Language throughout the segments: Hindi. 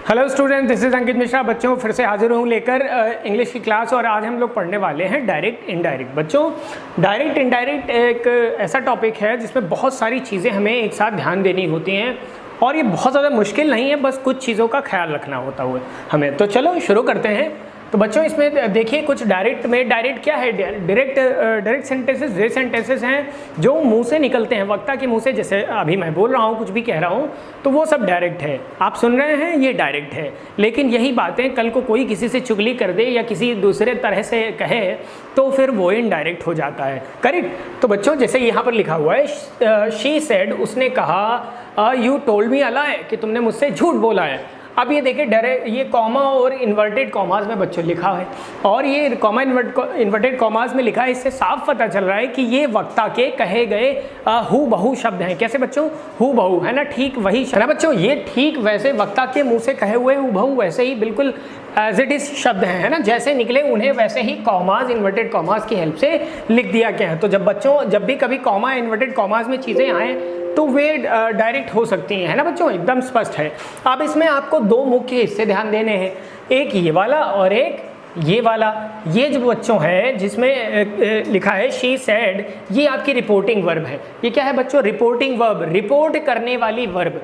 हेलो स्टूडेंट, दिस इज अंकित मिश्रा। बच्चों फिर से हाजिर हूँ लेकर इंग्लिश की क्लास। और आज हम लोग पढ़ने वाले हैं डायरेक्ट इनडायरेक्ट। बच्चों डायरेक्ट इनडायरेक्ट एक ऐसा टॉपिक है जिसमें बहुत सारी चीज़ें हमें एक साथ ध्यान देनी होती हैं और ये बहुत ज़्यादा मुश्किल नहीं है, बस कुछ चीज़ों का ख्याल रखना होता हुआ हमें। तो चलो शुरू करते हैं। तो बच्चों इसमें देखिए कुछ डायरेक्ट में, डायरेक्ट क्या है? डायरेक्ट सेंटेंसेस वे सेंटेंसेस हैं जो मुंह से निकलते हैं, वक्ता के मुंह से। जैसे अभी मैं बोल रहा हूँ, कुछ भी कह रहा हूँ, तो वो सब डायरेक्ट है। आप सुन रहे हैं, ये डायरेक्ट है। लेकिन यही बातें कल को कोई किसी से चुगली कर दे या किसी दूसरे तरह से कहे तो फिर वो इनडायरेक्ट हो जाता है। करेक्ट? तो बच्चों जैसे यहाँ पर लिखा हुआ है, शी सेड, उसने कहा, यू टोल्ड मी अ लाई, कि तुमने मुझसे झूठ बोला है। अब ये देखिए डायरेक्ट, ये कॉमा और इन्वर्टेड कॉमास में बच्चों लिखा है, और ये कॉमा इन्वर्टेड कॉमास में लिखा है। इससे साफ पता चल रहा है कि ये वक्ता के कहे गए हू बहू शब्द हैं। कैसे बच्चों? हू बहू, है ना, ठीक वही शब्द है बच्चों। ये ठीक वैसे वक्ता के मुंह से कहे हुए हू बहू वैसे ही बिल्कुल एज इट इज शब्द हैं, है ना, जैसे निकले उन्हें वैसे ही कॉमास इन्वर्टेड कॉमास की हेल्प से लिख दिया गया है। तो जब बच्चों जब भी कभी कॉमा इन्वर्टेड कॉमास में चीज़ें आएँ तो वे डायरेक्ट हो सकती हैं, है ना बच्चों, एकदम स्पष्ट है। अब इसमें आपको दो मुख्य हिस्से ध्यान देने हैं, एक ये वाला और एक ये वाला। ये जो बच्चों है जिसमें लिखा है शी सेड, ये आपकी रिपोर्टिंग वर्ब है। ये क्या है बच्चों? रिपोर्टिंग वर्ब, रिपोर्ट करने वाली वर्ब।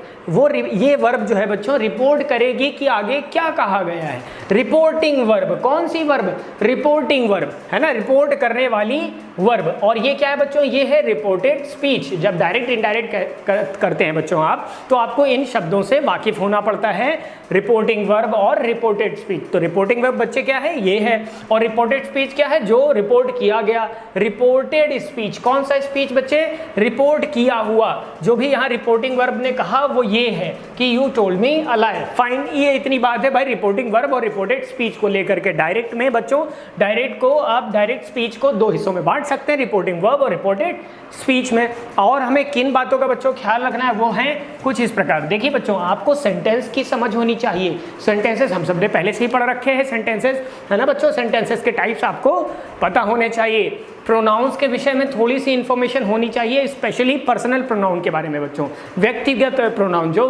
ये वर्ब जो है बच्चों रिपोर्ट करेगी कि आगे क्या कहा गया है। रिपोर्टिंग वर्ब, कौन सी वर्ब? रिपोर्टिंग वर्ब, है ना, रिपोर्ट करने वाली वर्ब। और ये क्या है बच्चों? ये है रिपोर्टेड स्पीच। जब डायरेक्ट इनडायरेक्ट करते हैं बच्चों आप, तो आपको इन शब्दों से वाकिफ होना पड़ता है, रिपोर्टिंग वर्ब और रिपोर्टेड स्पीच। तो रिपोर्टिंग वर्ब बच्चे क्या है? ये है। और रिपोर्टेड स्पीच क्या है? जो रिपोर्ट किया गया। रिपोर्टेड स्पीच, कौन सा स्पीच बच्चे? रिपोर्ट किया हुआ। जो भी यहाँ रिपोर्टिंग वर्ब ने कहा वो ये है कि you told me a lie. Fine, ये इतनी बात है भाई रिपोर्टिंग वर्ब और रिपोर्टेड स्पीच को लेकर के। डायरेक्ट में बच्चों, डायरेक्ट को आप डायरेक्ट स्पीच को दो हिस्सों में बांट सकते हैं, रिपोर्टिंग वर्ब और रिपोर्टेड स्पीच में। और हमें किन बातों का बच्चों ख्याल रखना है वो है कुछ इस प्रकार। देखिए बच्चों, आपको सेंटेंस की समझ होनी चाहिए। सेंटेंसेस हम सबने पहले से ही पढ़ रखे हैं, सेंटेंसेस, है ना बच्चों। सेंटेंसेस के टाइप्स आपको पता होने चाहिए। प्रोनाउंस के विषय में थोड़ी सी इंफॉर्मेशन होनी चाहिए, स्पेशली पर्सनल प्रोनाउन के बारे में बच्चों। व्यक्तिगत प्रोनाउन जो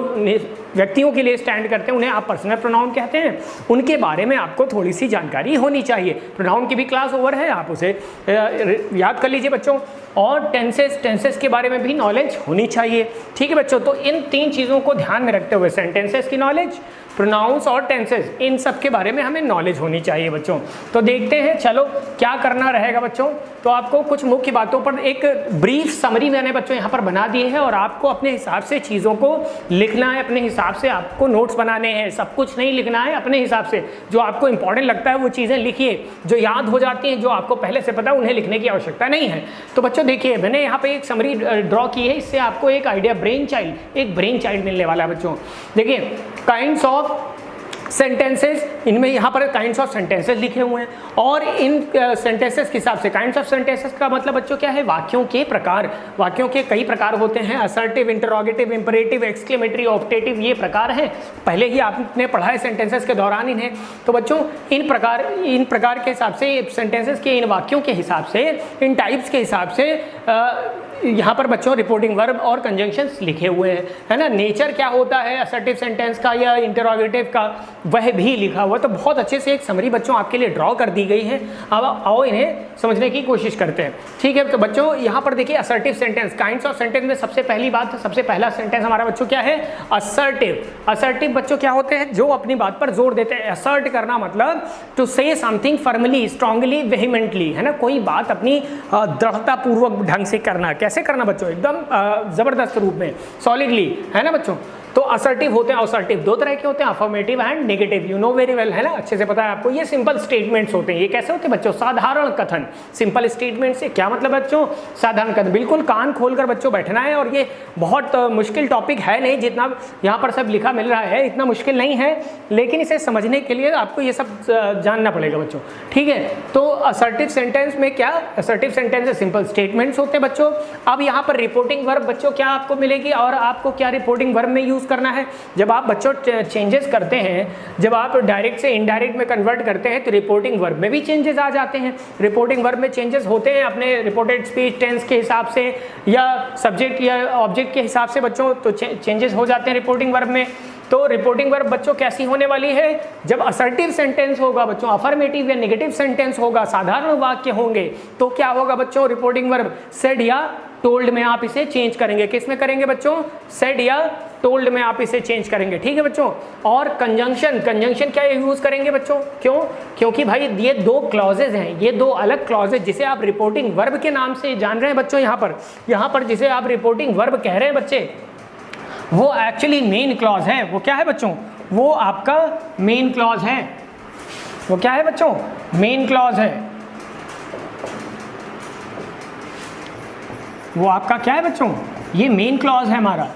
व्यक्तियों के लिए स्टैंड करते हैं उन्हें आप पर्सनल प्रोनाउन कहते हैं, उनके बारे में आपको थोड़ी सी जानकारी होनी चाहिए। प्रोनाउन की भी क्लास ओवर है, आप उसे याद कर लीजिए बच्चों। और टेंसेस के बारे में भी नॉलेज होनी चाहिए। ठीक है बच्चों, तो इन तीन चीज़ों को ध्यान में रखते हुए सेंटेंसेस की नॉलेज, प्रोनाउंस और टेंसेस, इन सब के बारे में हमें नॉलेज होनी चाहिए बच्चों। तो देखते हैं चलो क्या करना रहेगा बच्चों। तो आपको कुछ मुख्य बातों पर एक ब्रीफ समरी मैंने बच्चों यहाँ पर बना दी है, और आपको अपने हिसाब से चीज़ों को लिखना है, अपने हिसाब से आपको नोट्स बनाने हैं। सब कुछ नहीं लिखना है, अपने हिसाब से जो आपको इंपॉर्टेंट लगता है वो चीज़ें लिखिए। जो याद हो जाती हैं, जो आपको पहले से पता है, उन्हें लिखने की आवश्यकता नहीं है। तो बच्चों देखिए, मैंने यहाँ पे एक समरी ड्रॉ की है, इससे आपको एक आइडिया, एक ब्रेन चाइल्ड मिलने वाला है बच्चों। देखिए काइंड्स ऑफ सेंटेंसेस, इनमें यहाँ पर काइंड्स ऑफ सेंटेंसेस लिखे हुए हैं, और इन सेंटेंसेस के हिसाब से काइंड्स ऑफ सेंटेंसेस का मतलब बच्चों क्या है? वाक्यों के प्रकार। वाक्यों के कई प्रकार होते हैं, assertive, interrogative, imperative, exclamatory, optative, ये प्रकार हैं। पहले ही आपने पढ़ा है सेंटेंसेस के दौरान इन्हें। तो बच्चों इन प्रकार के हिसाब से, सेंटेंसेस के इन वाक्यों के हिसाब से, इन टाइप्स के हिसाब से यहाँ पर बच्चों रिपोर्टिंग वर्ब और कंजंक्शंस लिखे हुए हैं, है ना। नेचर क्या होता है असर्टिव सेंटेंस का या इंटरोगेटिव का, वह भी लिखा हुआ। तो बहुत अच्छे से एक समरी बच्चों आपके लिए ड्रॉ कर दी गई है। अब आओ इन्हें समझने की कोशिश करते हैं। ठीक है, तो बच्चों यहाँ पर देखिए assertive sentence, kinds of sentence में सबसे पहली बात, सबसे पहला सेंटेंस हमारा बच्चों क्या है? असर्टिव। असर्टिव बच्चों क्या होते हैं? जो अपनी बात पर जोर देते हैं। असर्ट करना मतलब टू से समथिंग फर्मली, स्ट्रांगली, वेहिमेंटली, है ना, कोई बात अपनी दृढ़तापूर्वक ढंग से करना। कैसे करना बच्चों? एकदम जबरदस्त रूप में, सॉलिडली, है ना बच्चों। तो असर्टिव होते हैं, असर्टिव दो तरह के होते हैं, affirmative and negative. You know very well, है ना, अच्छे से पता है आपको। ये सिंपल स्टेटमेंट्स होते हैं। ये कैसे होते हैं बच्चों? साधारण कथन। सिंपल स्टेटमेंट से क्या मतलब बच्चों? साधारण कथन। बिल्कुल कान खोलकर बच्चों बैठना है, और ये बहुत मुश्किल टॉपिक है नहीं, जितना यहाँ पर सब लिखा मिल रहा है इतना मुश्किल नहीं है, लेकिन इसे समझने के लिए आपको ये सब जानना पड़ेगा बच्चों। ठीक है, तो असर्टिव सेंटेंस में क्या? असर्टिव सेंटेंस से सिंपल स्टेटमेंट्स होते हैं बच्चों। अब यहाँ पर रिपोर्टिंग वर्ब बच्चों क्या आपको मिलेगी, और आपको क्या रिपोर्टिंग वर्ब में यूज करना है? जब आप बच्चों चेंजेस करते हैं, जब आप डायरेक्ट से इनडायरेक्ट में कन्वर्ट करते हैं, तो रिपोर्टिंग वर्ब में भी चेंजेस आ जाते हैं। रिपोर्टिंग वर्ब में चेंजेस होते हैं अपने रिपोर्टेड स्पीच टेंस के हिसाब से, या सब्जेक्ट या ऑब्जेक्ट के हिसाब से बच्चों, तो चेंजेस हो जाते हैं रिपोर्टिंग वर्ब में। तो रिपोर्टिंग वर्ब बच्चों कैसी होने वाली है, जब असर्टिव सेंटेंस होगा बच्चों, अफर्मेटिव या नेगेटिव सेंटेंस होगा, साधारण वाक्य होंगे, तो क्या होगा बच्चों, रिपोर्टिंग वर्ब सेड या टोल्ड में आप इसे चेंज करेंगे। किस में करेंगे बच्चों, सेड या टोल्ड में आप इसे चेंज करेंगे, ठीक है बच्चों। और कंजंक्शन, कंजंक्शन क्या यूज करेंगे बच्चों, क्यों, क्योंकि भाई ये दो क्लॉजेज हैं, ये दो अलग क्लॉजेज जिसे आप रिपोर्टिंग वर्ब के नाम से जान रहे हैं बच्चों, यहाँ पर जिसे आप रिपोर्टिंग वर्ब कह रहे हैं बच्चे, वो एक्चुअली मेन क्लॉज है। वो क्या है बच्चों, वो आपका मेन क्लॉज है। वो क्या है बच्चों, मेन क्लॉज है। वो आपका क्या है बच्चों, ये मेन क्लॉज है, हमारा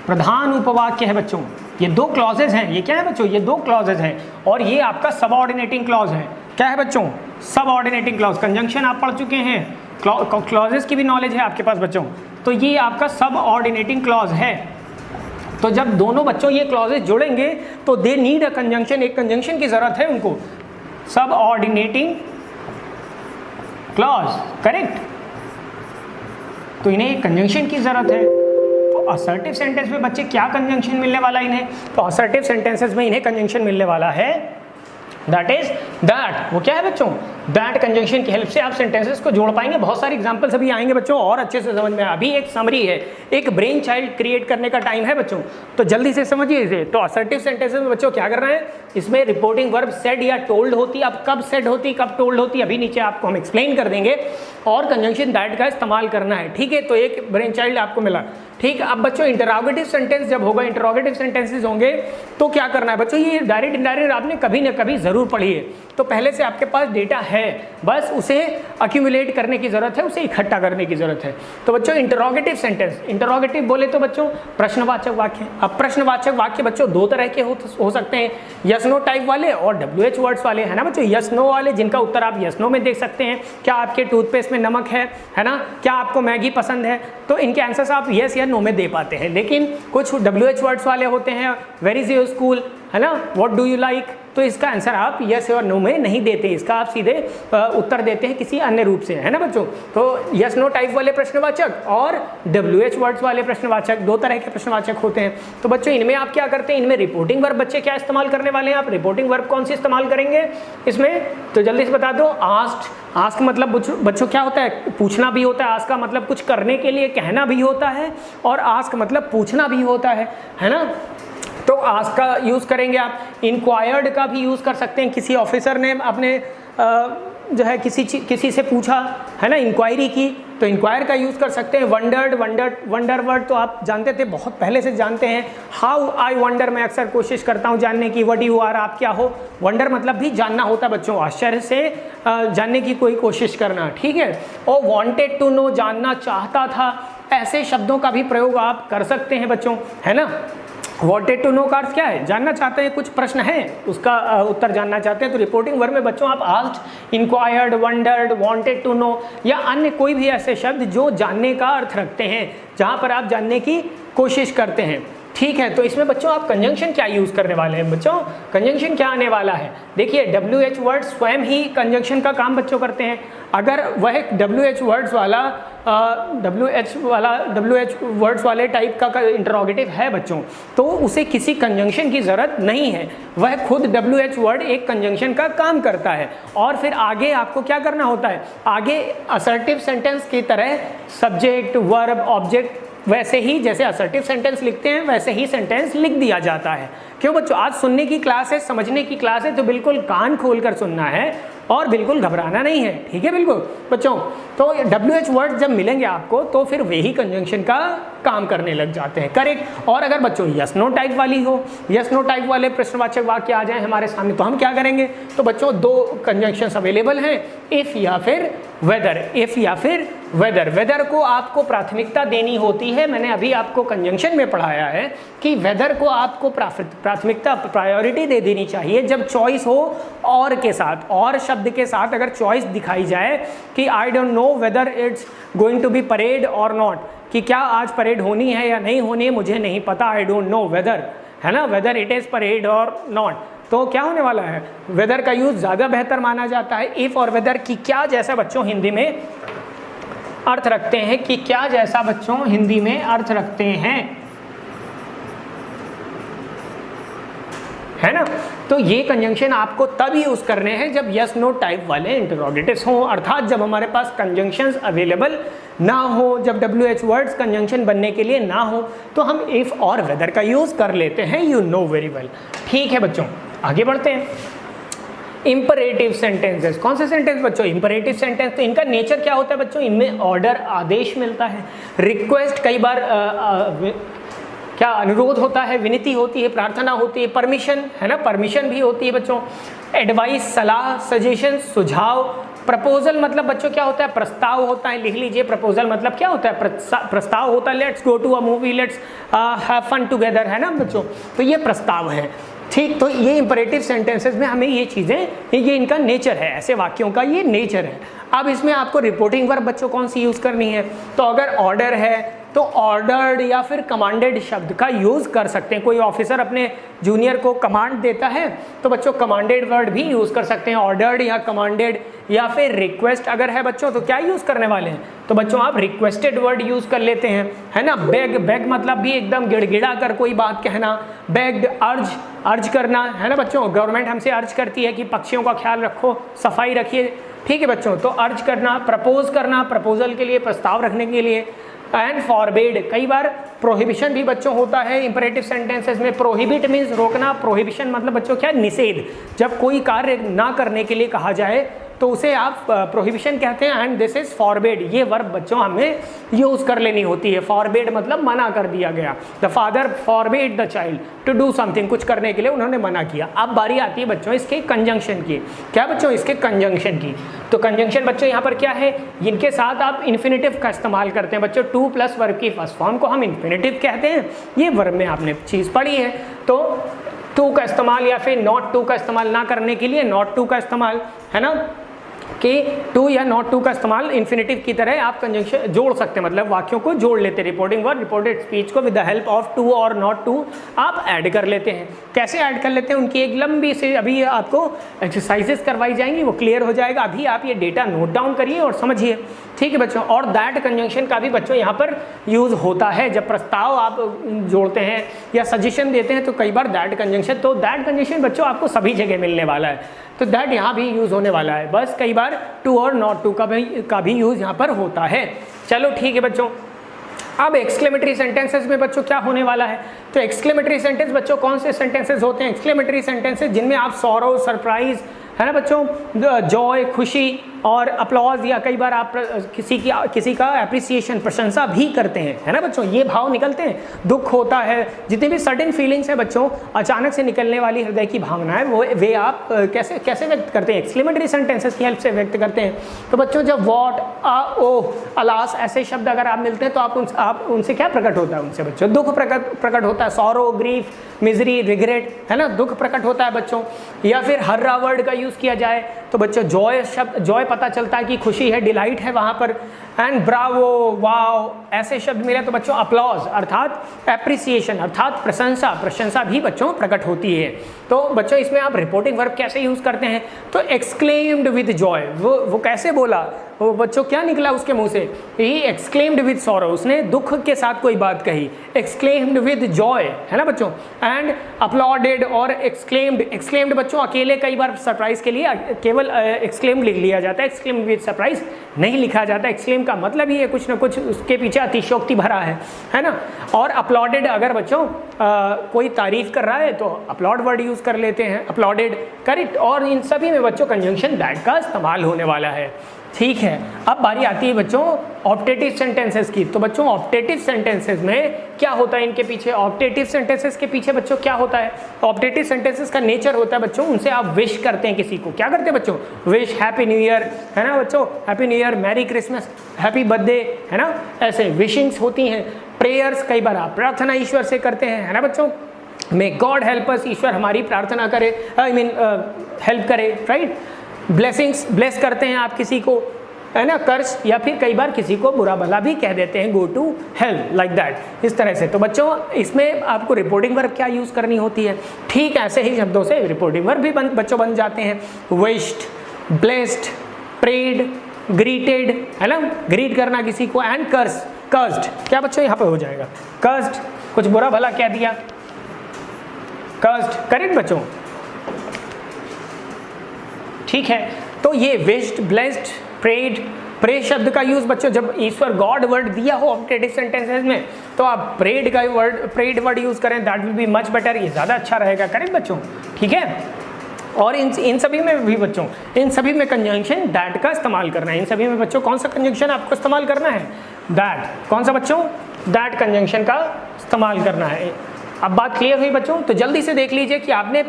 प्रधान उपवाक्य है बच्चों। ये दो क्लॉजेज हैं, ये क्या है बच्चों, ये दो क्लॉजेज हैं। और ये आपका सबऑर्डिनेटिंग क्लॉज है। क्या है बच्चों, सबऑर्डिनेटिंग क्लॉज। कंजंक्शन आप पढ़ चुके हैं, क्लॉजेज की भी नॉलेज है आपके पास बच्चों। तो ये आपका सबऑर्डिनेटिंग क्लॉज है। तो जब दोनों बच्चों ये क्लॉजेज जोड़ेंगे तो दे नीड अ कंजंक्शन, एक कंजंक्शन की जरूरत है उनको, सबऑर्डिनेटिंग क्लॉज, करेक्ट। तो इन्हें कंजंक्शन की जरूरत है। तो असर्टिव सेंटेंस में बच्चे क्या कंजंक्शन मिलने वाला इन्हें, तो असर्टिव सेंटेंसेस में इन्हें कंजंक्शन मिलने वाला है, दैट इज दैट। वो क्या है बच्चों, दैट कंजंक्शन की हेल्प से आप सेंटेंसेस को जोड़ पाएंगे। बहुत सारे एग्जांपल्स अभी आएंगे बच्चों और अच्छे से समझ में। अभी एक समरी है, एक ब्रेन चाइल्ड क्रिएट करने का टाइम है बच्चों, तो जल्दी से समझिए इसे। तो असर्टिव सेंटेंसेस में बच्चों क्या कर रहे हैं, इसमें रिपोर्टिंग वर्ब सेड या टोल्ड होती है। अब कब सेड होती, कब टोल्ड होती, अभी नीचे आपको हम एक्सप्लेन कर देंगे। और कंजंक्शन दैट का इस्तेमाल करना है, ठीक है। तो एक ब्रेन चाइल्ड आपको मिला, ठीक। अब बच्चों इंटरोगेटिव सेंटेंस जब होगा, इंटरोगेटिव सेंटेंसेस होंगे तो क्या करना है बच्चों, ये डायरेक्ट इनडायरेक्ट आपने कभी ना कभी जरूर पढ़ी है। तो पहले से आपके पास डेटा है, बस उसे अक्यूमुलेट करने की जरूरत है, उसे इकट्ठा करने की जरूरत है। तो बच्चों इंटरोगेटिव सेंटेंस, इंटरोगेटिव बोले तो बच्चों प्रश्नवाचक वाक्य। अब प्रश्नवाचक वाक्य बच्चों दो तरह के हो सकते हैं, यस नो टाइप वाले और WH वर्ड्स वाले, है ना बच्चों। यस नो वाले जिनका उत्तर आप यस नो में देख सकते हैं, क्या आपके टूथपेस्ट में नमक है ना, क्या आपको मैगी पसंद है, तो इनके आंसर्स आप यस या नो में दे पाते हैं। लेकिन कुछ WH वर्ड्स वाले होते हैं, वेयर इज योर स्कूल, है ना, व्हाट डू यू लाइक, तो इसका आंसर आप यस और नो में नहीं देते, इसका आप सीधे उत्तर देते हैं किसी अन्य रूप से, है ना बच्चों। तो यस नो टाइप वाले प्रश्नवाचक और WH वर्ड्स वाले प्रश्नवाचक, दो तरह के प्रश्नवाचक होते हैं। तो बच्चों इनमें आप क्या करते हैं, इनमें रिपोर्टिंग वर्ब बच्चे क्या इस्तेमाल करने वाले हैं, आप रिपोर्टिंग वर्ब कौन सी इस्तेमाल करेंगे इसमें, तो जल्दी से बता दो। आस्क्ड, आस्क मतलब बच्चों क्या होता है, पूछना भी होता है। आस्क का मतलब कुछ करने के लिए कहना भी होता है, और आस्क मतलब पूछना भी होता है ना। तो आस्क का यूज़ करेंगे आप। इंक्वायर्ड का भी यूज़ कर सकते हैं, किसी ऑफिसर ने अपने जो है किसी से पूछा, है ना, इंक्वायरी की, तो इंक्वायर का यूज़ कर सकते हैं। वंडर्ड, वंडर वर्ड तो आप जानते थे, बहुत पहले से जानते हैं। हाउ आई वंडर, मैं अक्सर कोशिश करता हूँ जानने की। व्हाट यू आर, आप क्या हो। वंडर मतलब भी जानना होता है बच्चों, आश्चर्य से जानने की कोई कोशिश करना, ठीक है। और वांटेड टू नो, जानना चाहता था, ऐसे शब्दों का भी प्रयोग आप कर सकते हैं बच्चों, है ना। वांटेड टू नो का अर्थ क्या है, जानना चाहते हैं, कुछ प्रश्न है उसका उत्तर जानना चाहते हैं। तो रिपोर्टिंग वर्ब में बच्चों आप asked, inquired, wondered, wanted to know या अन्य कोई भी ऐसे शब्द जो जानने का अर्थ रखते हैं, जहां पर आप जानने की कोशिश करते हैं, ठीक है। तो इसमें बच्चों आप कंजंक्शन क्या यूज़ करने वाले हैं बच्चों, कंजंक्शन क्या आने वाला है, देखिए WH वर्ड स्वयं ही कंजंक्शन का काम बच्चों करते हैं। अगर वह WH वर्ड्स वाला WH वर्ड्स वाले टाइप का इंटरोगेटिव है बच्चों, तो उसे किसी कंजंक्शन की ज़रूरत नहीं है, वह खुद WH वर्ड एक कंजंक्शन का काम करता है। और फिर आगे आपको क्या करना होता है, आगे असर्टिव सेंटेंस की तरह सब्जेक्ट, वर्ब, ऑब्जेक्ट, वैसे ही जैसे असर्टिव सेंटेंस लिखते हैं वैसे ही सेंटेंस लिख दिया जाता है। क्यों बच्चों, आज सुनने की क्लास है, समझने की क्लास है, तो बिल्कुल कान खोल कर सुनना है और बिल्कुल घबराना नहीं है, ठीक है बिल्कुल बच्चों। तो WH वर्ड जब मिलेंगे आपको तो फिर वही कंजंक्शन का काम करने लग जाते हैं, करेक्ट। और अगर बच्चों यस नो टाइप वाली हो, यस नो टाइप वाले प्रश्नवाचक वाक्य आ जाए हमारे सामने, तो हम क्या करेंगे, तो बच्चों दो कंजंक्शंस अवेलेबल हैं, इफ़ या फिर वेदर। इफ़ या फिर वेदर, वेदर को आपको प्राथमिकता देनी होती है। मैंने अभी आपको कंजंक्शन में पढ़ाया है कि वेदर को आपको प्राथमिकता, प्रायोरिटी दे देनी चाहिए जब चॉइस हो और के साथ, और शब्द के साथ अगर चॉइस दिखाई जाए कि I don't know whether it's going to be parade or not, कि क्या आज परेड होनी है या नहीं होनी है मुझे नहीं पता, आई डोंट नो वेदर, है ना, whether it is parade or not, तो क्या होने वाला है, वेदर का यूज़ ज़्यादा बेहतर माना जाता है। इफ़ और वेदर की क्या जैसा बच्चों हिंदी में अर्थ रखते हैं, कि क्या जैसा बच्चों हिंदी में अर्थ रखते हैं, है ना। तो ये कंजंक्शन आपको तब यूज़ करने हैं जब यस नो टाइप वाले इंटरोगेटिव्स हों, अर्थात जब हमारे पास कंजंक्शंस अवेलेबल ना हो, जब WH वर्ड्स कंजंक्शन बनने के लिए ना हो, तो हम इफ़ और वेदर का यूज़ कर लेते हैं, यू नो वेरी वेल। ठीक है बच्चों, आगे बढ़ते हैं। इंपरेटिव सेंटेंसेस, कौन से सेंटेंस बच्चों? Imperative sentence. तो इनका नेचर क्या होता है बच्चों? इनमें ऑर्डर, आदेश मिलता है, रिक्वेस्ट, कई बार क्या अनुरोध होता है, विनती होती है, प्रार्थना होती है, परमिशन, है ना, परमिशन भी होती है बच्चों, एडवाइस, सलाह, सजेशन, सुझाव, प्रपोजल मतलब बच्चों क्या होता है? प्रस्ताव होता है, लिख लीजिए। प्रपोजल मतलब क्या होता है? प्रस्ताव होता है। Let's go to a movie, let's have fun together, है ना बच्चों। तो ये प्रस्ताव है, ठीक। तो ये इंपरेटिव सेंटेंसेस में हमें ये चीज़ें, ये इनका नेचर है, ऐसे वाक्यों का ये नेचर है। अब इसमें आपको रिपोर्टिंग वर्ब बच्चों कौन सी यूज़ करनी है? तो अगर ऑर्डर है तो ऑर्डर्ड या फिर कमांडेड शब्द का यूज़ कर सकते हैं। कोई ऑफिसर अपने जूनियर को कमांड देता है तो बच्चों कमांडेड वर्ड भी यूज़ कर सकते हैं, ऑर्डर्ड या कमांडेड। या फिर रिक्वेस्ट अगर है बच्चों तो क्या यूज़ करने वाले हैं? तो बच्चों आप रिक्वेस्टेड वर्ड यूज़ कर लेते हैं, है ना। बेग, बेग मतलब भी एकदम गिड़गिड़ा कर कोई बात कहना। बेग्ड, अर्ज, अर्ज करना, है ना बच्चों। गवर्नमेंट हमसे अर्ज करती है कि पक्षियों का ख्याल रखो, सफाई रखिए, ठीक है बच्चों। तो अर्ज करना, प्रपोज करना, प्रपोजल के लिए, प्रस्ताव रखने के लिए। एंड फॉरबिड, कई बार प्रोहिबिशन भी बच्चों होता है इंपरेटिव सेंटेंसेस में। प्रोहिबिट मीन्स रोकना, प्रोहिबिशन मतलब बच्चों क्या? निषेध। जब कोई कार्य ना करने के लिए कहा जाए तो उसे आप प्रोहिबिशन कहते हैं। एंड दिस इज फॉरबिड, ये वर्ब बच्चों हमें यूज़ कर लेनी होती है। फॉरबिड मतलब मना कर दिया गया। The father forbid the child to do something, कुछ करने के लिए उन्होंने मना किया। अब बारी आती है बच्चों इसके कंजंक्शन की। क्या बच्चों? इसके कंजंक्शन की। तो कंजंक्शन बच्चों यहाँ पर क्या है? इनके साथ आप इन्फिनेटिव का इस्तेमाल करते हैं बच्चों। टू प्लस वर्ब की फर्स्ट फॉर्म को हम इन्फिनेटिव कहते हैं। ये वर्ब में आपने चीज़ पढ़ी है। तो टू का इस्तेमाल या फिर नॉट टू का इस्तेमाल ना करने के लिए नॉट टू का इस्तेमाल, है ना, कि टू या नॉट टू का इस्तेमाल इन्फिनेटिव की तरह आप कंजंक्शन जोड़ सकते हैं, मतलब वाक्यों को जोड़ लेते हैं। रिपोर्टिंग वर्ब, रिपोर्टेड स्पीच को with the help of to or not to आप ऐड कर लेते हैं। कैसे ऐड कर लेते हैं? उनकी एक लंबी से अभी आपको एक्सरसाइजेस करवाई जाएंगी, वो क्लियर हो जाएगा। अभी आप ये डेटा नोट डाउन करिए और समझिए, ठीक है बच्चों। और दैट कंजंक्शन का भी बच्चों यहाँ पर यूज़ होता है। जब प्रस्ताव आप जोड़ते हैं या सजेशन देते हैं तो कई बार दैट कंजंक्शन, तो दैट कंजंक्शन बच्चों आपको सभी जगह मिलने वाला है, तो दैट यहाँ भी यूज़ होने वाला है। बस कई बार टू और नॉट टू का भी यूज़ यहाँ पर होता है। चलो ठीक है बच्चों। अब एक्सक्लेमेटरी सेंटेंसेस में बच्चों क्या होने वाला है? तो एक्सक्लेमेटरी सेंटेंस बच्चों कौन से सेंटेंसेस होते हैं? एक्सक्लेमेटरी सेंटेंसेस जिनमें आप सॉरो, सरप्राइज, है ना बच्चों, जॉय, खुशी और अपलॉज, या कई बार आप किसी का एप्रिसिएशन, प्रशंसा भी करते हैं, है ना बच्चों। ये भाव निकलते हैं। दुख होता है, जितनी भी सडन फीलिंग्स है बच्चों, अचानक से निकलने वाली हृदय की भावनाएं, वो वे आप कैसे व्यक्त करते हैं? एक्सक्लेमेटरी सेंटेंसेस की हेल्प से व्यक्त करते हैं। तो बच्चों जब वॉट, ओह, अलास ऐसे शब्द अगर आप मिलते हैं तो आप उनसे क्या प्रकट होता है? उनसे बच्चों दुख प्रकट होता है। सॉरो, ग्रीफ, मिजरी, रिग्रेट, है ना, दुख प्रकट होता है बच्चों। या फिर हर्रा वर्ड का यूज़ किया जाए तो बच्चों जॉय शब्द, जॉय पता चलता है कि खुशी है, डिलाइट है वहाँ पर। एंड ब्रावो, वाओ ऐसे शब्द मिले तो बच्चों अपलॉज अर्थात एप्रिसिएशन अर्थात प्रशंसा भी बच्चों प्रकट होती है। तो बच्चों इसमें आप रिपोर्टिंग वर्ब कैसे यूज़ करते हैं? तो एक्सक्लेम्ड विद जॉय, वो कैसे बोला? वो बच्चों क्या निकला उसके मुंह से? ही एक्सक्लेम्ड विद सॉरो, उसने दुख के साथ कोई बात कही। एक्सक्लेम्ड विद जॉय, है ना बच्चों। एंड अपलॉडेड और एक्सक्लेम्ड बच्चों अकेले कई बार सरप्राइज के लिए केवल एक्सक्लेम्ड लिख लिया जाता है, एक्सक्लेम्ड विद सरप्राइज नहीं लिखा जाता। एक्सक्लेम का मतलब ही है कुछ ना कुछ उसके पीछे अतिशयोक्ति भरा है ना। और अपलॉडेड अगर बच्चों कोई तारीफ कर रहा है तो अपलॉड वर्ड यूज़ कर लेते हैं, अपलॉडेड, करेक्ट। और इन सभी में बच्चों कंजंक्शन दैट का इस्तेमाल होने वाला है, ठीक है। अब बारी आती है बच्चों ऑप्टेटिव सेंटेंसेस की। तो बच्चों ऑप्टेटिव सेंटेंसेस में क्या होता है? इनके पीछे ऑप्टेटिव सेंटेंसेस के पीछे बच्चों क्या होता है? ऑप्टेटिव सेंटेंसेस का नेचर होता है बच्चों, उनसे आप विश करते हैं किसी को। क्या करते हैं बच्चों? विश, हैप्पी न्यू ईयर, है ना बच्चों, happy new year, merry Christmas, happy birthday, है ना, ऐसे विशिंग्स होती हैं। प्रेयर्स कई बार आप प्रार्थना ईश्वर से करते हैं, है ना बच्चों। मे गॉड हेल्प अस, ईश्वर हमारी प्रार्थना करे, हेल्प करे, राइट। ब्लेसिंग्स, ब्लेस करते हैं आप किसी को, है ना। कर्स, या फिर कई बार किसी को बुरा भला भी कह देते हैं, go to hell, like that, इस तरह से। तो बच्चों इसमें आपको रिपोर्टिंग वर्ब क्या यूज़ करनी होती है? ठीक ऐसे ही शब्दों से रिपोर्टिंग वर्ब भी बच्चों बन जाते हैं। विश्ड, ब्लेस्ड, प्रेड, ग्रीटेड, है ना, ग्रीट करना किसी को। एंड कर्स, कर्स्ड, क्या बच्चों यहाँ पे हो जाएगा? कर्स्ड, कुछ बुरा भला कह दिया, कर्स्ड, करेक्ट बच्चों, ठीक है। तो ये विश्ड, ब्लेस्ड, प्रेड, प्रे शब्द का यूज बच्चों जब ईश्वर गॉड वर्ड दिया हो ऑप्टेटिव सेंटेंसेस में तो आप प्रेड का वर्ड, प्रेड वर्ड यूज करें, that will be much better, ये ज़्यादा अच्छा रहेगा, करेक्ट बच्चों, ठीक है। और इन सभी में भी बच्चों, इन सभी में कंजंक्शन दैट का इस्तेमाल करना है। इन सभी में बच्चों कौन सा कंजंक्शन आपको इस्तेमाल करना है? दैट। कौन सा बच्चों? दैट कंजंक्शन का इस्तेमाल करना है। अब बात क्लियर हुई बच्चों? तो जल्दी से देख लीजिए कि आपने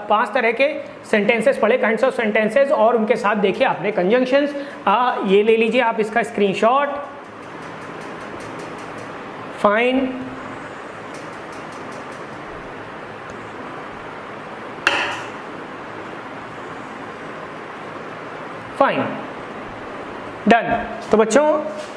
5 तरह के सेंटेंसेस पढ़े, काइंड्स ऑफ सेंटेंसेस, और उनके साथ देखिए आपने कंजंक्शंस। ये ले लीजिए आप इसका स्क्रीनशॉट, फाइन, फाइन, डन। तो बच्चों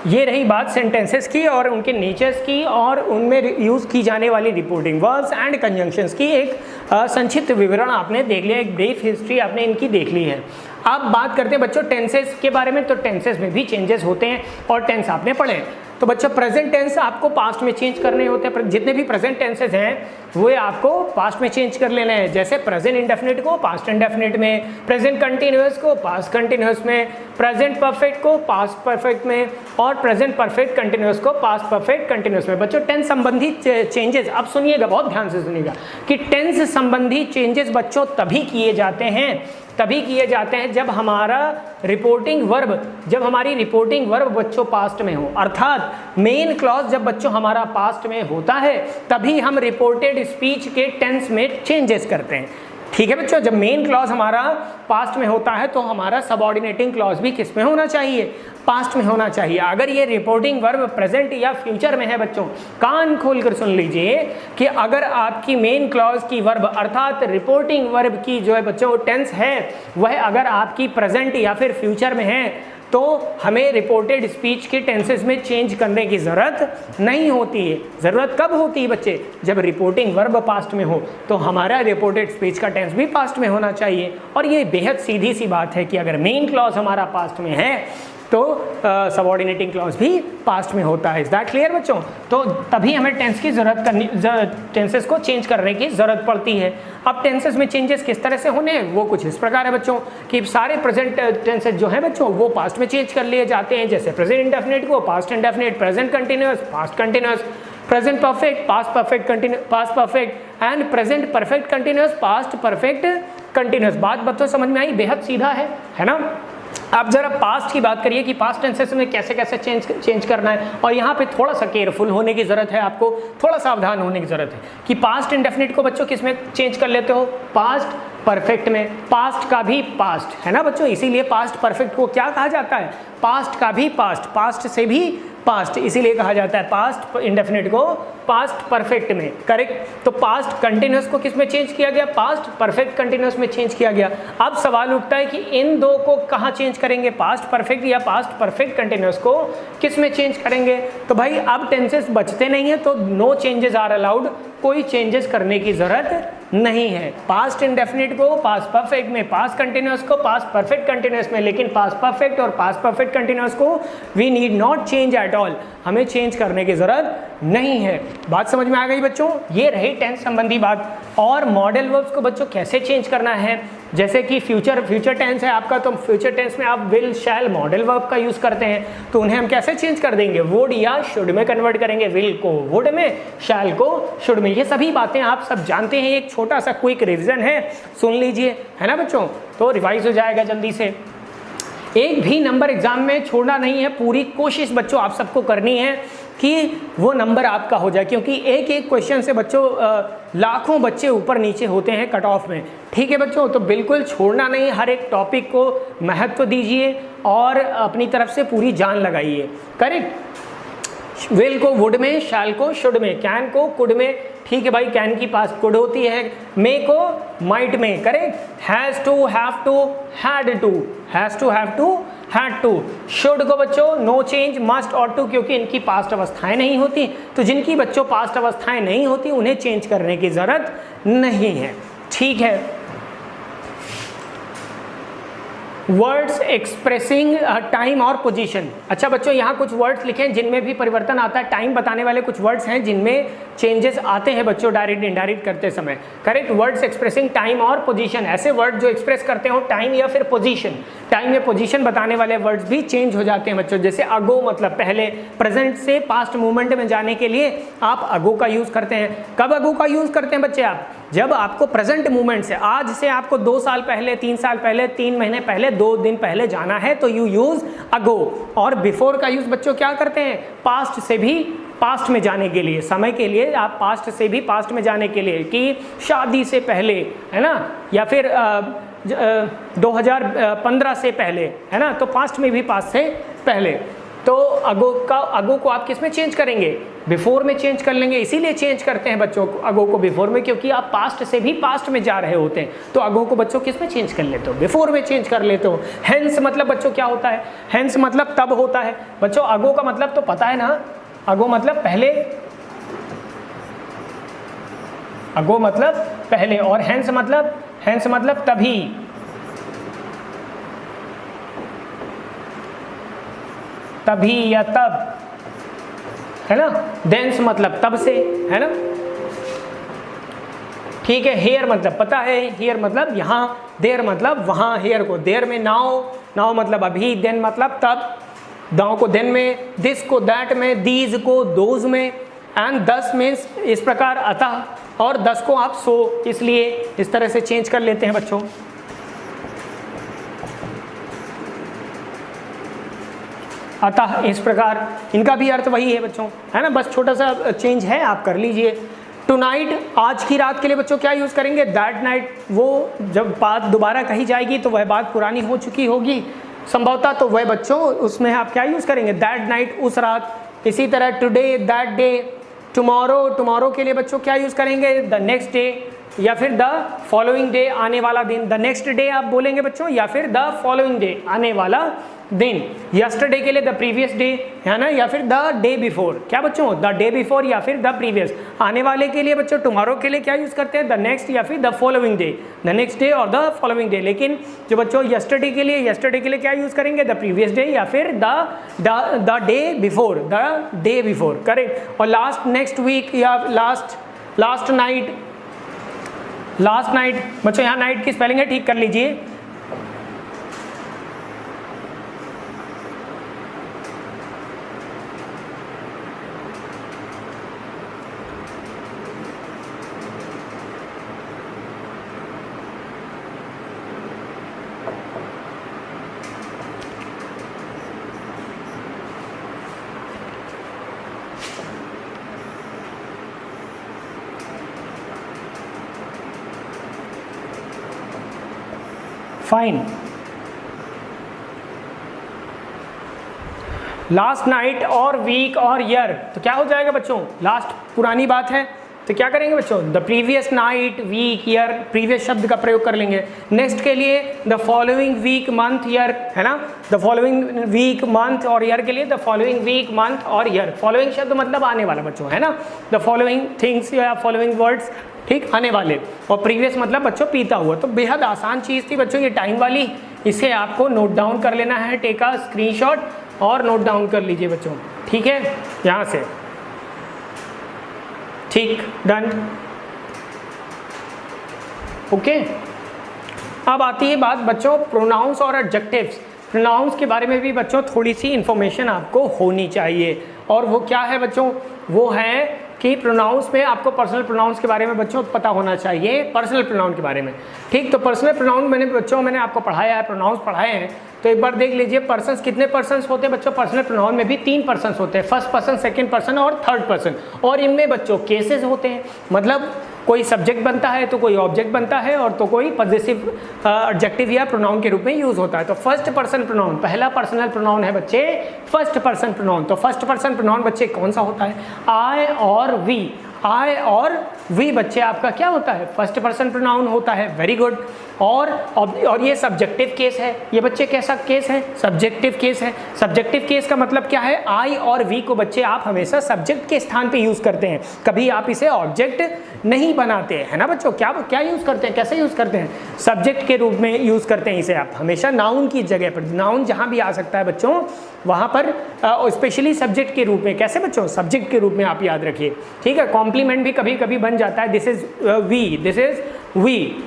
ये रही बात सेंटेंसेस की और उनके नेचर्स की और उनमें यूज़ की जाने वाली रिपोर्टिंग वर्ब्स एंड कंजंक्शंस की एक संक्षिप्त विवरण आपने देख लिया, एक ब्रीफ हिस्ट्री आपने इनकी देख ली है। अब बात करते हैं बच्चों टेंसेस के बारे में। तो टेंसेस में भी चेंजेस होते हैं और टेंस आपने पढ़े। तो बच्चों प्रेजेंट टेंस आपको पास्ट में चेंज करने होते हैं, जितने भी प्रेजेंट टेंसेस हैं वो आपको पास्ट में चेंज कर लेना है। जैसे प्रेजेंट इंडेफिनिट को पास्ट इंडेफिनिट में, प्रेजेंट कंटिन्यूअस को पास्ट कंटिन्यूअस में, प्रेजेंट परफेक्ट को पास्ट परफेक्ट में और प्रेजेंट परफेक्ट कंटिन्यूअस को पास्ट परफेक्ट कंटिन्यूअस में। बच्चों टेंस संबंधी चेंजेस, अब सुनिएगा, बहुत ध्यान से सुनिएगा कि टेंस संबंधी चेंजेस बच्चों तभी किए जाते हैं जब हमारा रिपोर्टिंग वर्ब, जब हमारी रिपोर्टिंग वर्ब बच्चों पास्ट में हो, अर्थात मेन क्लॉज जब बच्चों हमारा पास्ट में होता है तभी हम रिपोर्टेड स्पीच के टेंस में चेंजेस करते हैं। ठीक है बच्चों, जब मेन क्लॉज हमारा पास्ट में होता है तो हमारा सबऑर्डिनेटिंग क्लॉज भी किस में होना चाहिए? पास्ट में होना चाहिए। अगर ये रिपोर्टिंग वर्ब प्रेजेंट या फ्यूचर में है बच्चों, कान खोलकर सुन लीजिए कि अगर आपकी मेन क्लॉज की वर्ब अर्थात रिपोर्टिंग वर्ब की जो है बच्चों टेंस है वह अगर आपकी प्रेजेंट या फिर फ्यूचर में है तो हमें रिपोर्टेड स्पीच के टेंसेस में चेंज करने की ज़रूरत नहीं होती है। ज़रूरत कब होती है बच्चे? जब रिपोर्टिंग वर्ब पास्ट में हो तो हमारा रिपोर्टेड स्पीच का टेंस भी पास्ट में होना चाहिए। और ये बेहद सीधी सी बात है कि अगर मेन क्लॉज हमारा पास्ट में है तो सबऑर्डिनेटिंग क्लॉज भी पास्ट में होता है। इज दैट क्लियर बच्चों? तो तभी हमें टेंस की टेंसेस को चेंज करने की ज़रूरत पड़ती है। अब टेंसेस में चेंजेस किस तरह से होने हैं वो कुछ इस प्रकार है बच्चों कि सारे प्रेजेंट टेंसेस जो हैं बच्चों वो पास्ट में चेंज कर लिए जाते हैं। जैसे प्रेजेंट इंडेफिनिट को past indefinite, present continuous past continuous, present perfect past perfect past perfect and present perfect continuous past perfect continuous. बात बच्चों समझ में आई? बेहद सीधा है ना। आप जरा पास्ट की बात करिए कि पास्ट टेंसेस में कैसे कैसे चेंज करना है, और यहाँ पे थोड़ा सा केयरफुल होने की ज़रूरत है, आपको थोड़ा सावधान होने की ज़रूरत है कि पास्ट इंडेफिनिट को बच्चों किस में चेंज कर लेते हो? पास्ट परफेक्ट में। पास्ट का भी पास्ट है ना बच्चों, इसीलिए पास्ट परफेक्ट को क्या कहा जाता है? पास्ट का भी पास्ट, पास्ट से भी पास्ट, इसीलिए कहा जाता है पास्ट इंडेफिनिट को पास्ट परफेक्ट में। करेक्ट। तो पास्ट कंटिन्यूअस को किस में चेंज किया गया? पास्ट परफेक्ट कंटिन्यूअस में चेंज किया गया। अब सवाल उठता है कि इन दो को कहाँ चेंज करेंगे? पास्ट परफेक्ट या पास्ट परफेक्ट कंटिन्यूअस को किस में चेंज करेंगे? तो भाई अब टेंसेस बचते नहीं है तो नो चेंजेस आर अलाउड, कोई चेंजेस करने की जरूरत नहीं है। पास्ट इंडेफिनिट को पास्ट परफेक्ट में, पास्ट कंटिन्यूअस को पास्ट परफेक्ट कंटिन्यूअस में, लेकिन पास्ट परफेक्ट और पास्ट परफेक्ट कंटिन्यूअस को we need not change at all, हमें चेंज करने की जरूरत नहीं है। बात समझ में आ गई बच्चों? ये रही टेंस संबंधी बात। और मॉडल वर्ब्स को बच्चों कैसे चेंज करना है? जैसे कि फ्यूचर टेंस है आपका, तो फ्यूचर टेंस में आप विल शैल मॉडल वर्ब का यूज करते हैं, तो उन्हें हम कैसे चेंज कर देंगे? वुड या शुड में कन्वर्ट करेंगे। विल को वुड में, शैल को शुड में। ये सभी बातें आप सब जानते हैं, एक छोटा सा क्विक रिवीजन है, सुन लीजिए, है ना बच्चों? तो रिवाइज हो जाएगा जल्दी से। एक भी नंबर एग्जाम में छोड़ना नहीं है, पूरी कोशिश बच्चों आप सबको करनी है कि वो नंबर आपका हो जाए, क्योंकि एक एक क्वेश्चन से बच्चों लाखों बच्चे ऊपर नीचे होते हैं कट ऑफ में। ठीक है बच्चों, तो बिल्कुल छोड़ना नहीं, हर एक टॉपिक को महत्व दीजिए और अपनी तरफ से पूरी जान लगाइए। करेक्ट। विल को वुड में, शैल को शुड में, कैन को कुड में। ठीक है भाई, कैन की पास कुड होती है, मे को माइट में। Correct. Has to, have to, had to, has to, have to, had to. Should को बच्चों नो चेंज, मस्ट और टू, क्योंकि इनकी पास्ट अवस्थाएं नहीं होती, तो जिनकी बच्चों पास्ट अवस्थाएं नहीं होती उन्हें चेंज करने की जरूरत नहीं है। ठीक है। वर्ड्स एक्सप्रेसिंग टाइम और पोजीशन। अच्छा बच्चों, यहाँ कुछ वर्ड्स लिखे हैं जिनमें भी परिवर्तन आता है। टाइम बताने वाले कुछ वर्ड्स हैं जिनमें चेंजेस आते हैं बच्चों डायरेक्ट इनडायरेक्ट करते समय। करेक्ट, वर्ड्स एक्सप्रेसिंग टाइम और पोजीशन, ऐसे वर्ड जो एक्सप्रेस करते हो टाइम या फिर पोजीशन। टाइम या पोजीशन बताने वाले वर्ड्स भी चेंज हो जाते हैं बच्चों। जैसे अगो मतलब पहले, प्रेजेंट से पास्ट मूवमेंट में जाने के लिए आप अगो का यूज करते हैं। कब अगो का यूज करते हैं बच्चे आप? जब आपको प्रेजेंट मूवमेंट से, आज से आपको 2 साल पहले, 3 साल पहले, 3 महीने पहले, 2 दिन पहले जाना है तो यू यूज अगो। और बिफोर का यूज बच्चों क्या करते हैं? पास्ट से भी पास्ट में जाने के लिए, समय के लिए आप पास्ट से भी पास्ट में जाने के लिए, कि शादी से पहले, है ना, या फिर 2015 से पहले, है ना, तो पास्ट में भी पास्ट से पहले। तो अगो को आप किस में चेंज करेंगे? बिफोर में चेंज कर लेंगे। इसीलिए चेंज करते हैं बच्चों को अगो को बिफोर में, क्योंकि आप पास्ट से भी पास्ट में जा रहे होते हैं। तो अगो को बच्चों किस में चेंज कर लेते हो? बिफोर में चेंज कर लेते हो। हेंस मतलब बच्चों क्या होता है? हेंस मतलब तब होता है बच्चों। अगो का मतलब तो पता है ना, अगो मतलब पहले, अगो मतलब पहले, और हेंस मतलब तभी। तभी या तब, है ना। देंस मतलब तब से, है ना। ठीक है। हेयर मतलब पता है, हेयर मतलब यहाँ, देर मतलब वहाँ, हेयर को देर में, नाउ मतलब अभी, देन मतलब तब, दाव को देन में, दिस को दैट में, दीज को दोज में, एंड 10 मीन्स इस प्रकार अतः, और 10 को आप सो, इसलिए इस तरह से चेंज कर लेते हैं बच्चों। अतः इस प्रकार, इनका भी अर्थ वही है बच्चों, है ना, बस छोटा सा चेंज है, आप कर लीजिए। टू नाइट, आज की रात के लिए बच्चों क्या यूज़ करेंगे? दैट नाइट, वो जब बात दोबारा कही जाएगी तो वह बात पुरानी हो चुकी होगी संभवतः, तो वह बच्चों उसमें आप क्या यूज़ करेंगे? दैट नाइट, उस रात। इसी तरह टुडे, दैट डे। टुमारो के लिए बच्चों क्या यूज़ करेंगे? द नेक्स्ट डे, या फिर द फॉलोइंग डे, आने वाला दिन। द नेक्स्ट डे आप बोलेंगे बच्चों, या फिर द फॉलोइंग डे, आने वाला दिन। यस्टरडे के लिए द प्रीवियस डे, है ना, या फिर द डे बिफोर। क्या बच्चों? द डे बिफोर या फिर द प्रीवियस। आने वाले के लिए बच्चों टुमारो के लिए क्या यूज़ करते हैं? द नेक्स्ट या फिर the following day, the next day और द फॉलोइंग डे। लेकिन जो बच्चों यस्टरडे के लिए क्या यूज़ करेंगे? द प्रीवियस डे या फिर the day before, the day before. Correct. और लास्ट, नेक्स्ट वीक या लास्ट नाइट बच्चों, यहाँ नाइट की स्पेलिंग है, ठीक कर लीजिए। फाइन। लास्ट नाइट और वीक और ईयर, तो क्या हो जाएगा बच्चों? लास्ट पुरानी बात है, तो क्या करेंगे बच्चों? The previous night, week, year, previous शब्द का प्रयोग कर लेंगे। नेक्स्ट के लिए the following week, month, year, है ना। द फॉलोइंग वीक, मंथ और ईयर के लिए द फॉलोइंग वीक, मंथ और ईयर। फॉलोइंग शब्द मतलब आने वाला बच्चों, है ना। द फॉलोइंग थिंग्स या फॉलोइंग वर्ड्स, ठीक, आने वाले। और प्रीवियस मतलब बच्चों पीता हुआ। तो बेहद आसान चीज़ थी बच्चों ये टाइम वाली, इसे आपको नोट डाउन कर लेना है। टेक अ स्क्रीनशॉट और नोट डाउन कर लीजिए बच्चों, ठीक है, यहाँ से। ठीक, डन, ओके। अब आती है बात बच्चों प्रोनाउंस और एडजेक्टिव्स। प्रोनाउंस के बारे में भी बच्चों थोड़ी सी इन्फॉर्मेशन आपको होनी चाहिए, और वो क्या है बच्चों? वो है कि प्रोनाउंस में आपको पर्सनल प्रोनाउंस के बारे में बच्चों पता होना चाहिए, पर्सनल प्रोनाउन के बारे में, ठीक। तो पर्सनल प्रोनाउन मैंने आपको पढ़ाया है, प्रोनाउंस पढ़ाए हैं, तो एक बार देख लीजिए। पर्सन्स, कितने पर्सन्स होते हैं बच्चों? पर्सनल प्रोनाउन में भी 3 पर्सन्स होते हैं, फर्स्ट पर्सन, सेकंड पर्सन और थर्ड पर्सन। और इनमें बच्चों केसेस होते हैं, मतलब कोई सब्जेक्ट बनता है तो कोई ऑब्जेक्ट बनता है, और तो कोई पॉजिटिव एडजेक्टिव या प्रोनाउन के रूप में यूज होता है। तो फर्स्ट पर्सन प्रोनाउन, पहला पर्सनल प्रोनाउन है बच्चे फर्स्ट पर्सन प्रोनाउन। तो फर्स्ट पर्सन प्रोनाउन बच्चे कौन सा होता है? आई और वी। आई और वी बच्चे आपका क्या होता है, फर्स्ट पर्सन प्रोनाउन होता है। Very good. और ये सब्जेक्टिव केस है। ये बच्चे कैसा केस है, सब्जेक्टिव केस है। सब्जेक्टिव केस का मतलब क्या है, आई और वी को बच्चे आप हमेशा सब्जेक्ट के स्थान पे यूज करते हैं, कभी आप इसे ऑब्जेक्ट नहीं बनाते, है ना बच्चों। क्या यूज करते हैं, कैसे यूज करते हैं, सब्जेक्ट के रूप में यूज करते हैं इसे आप हमेशा नाउन की जगह पर। नाउन जहां भी आ सकता है बच्चों वहां पर स्पेशली सब्जेक्ट के रूप में। कैसे बच्चों, सब्जेक्ट के रूप में आप याद रखिए, ठीक है। कॉम्प्लीमेंट भी कभी कभी बन जाता है, this is we, this is we,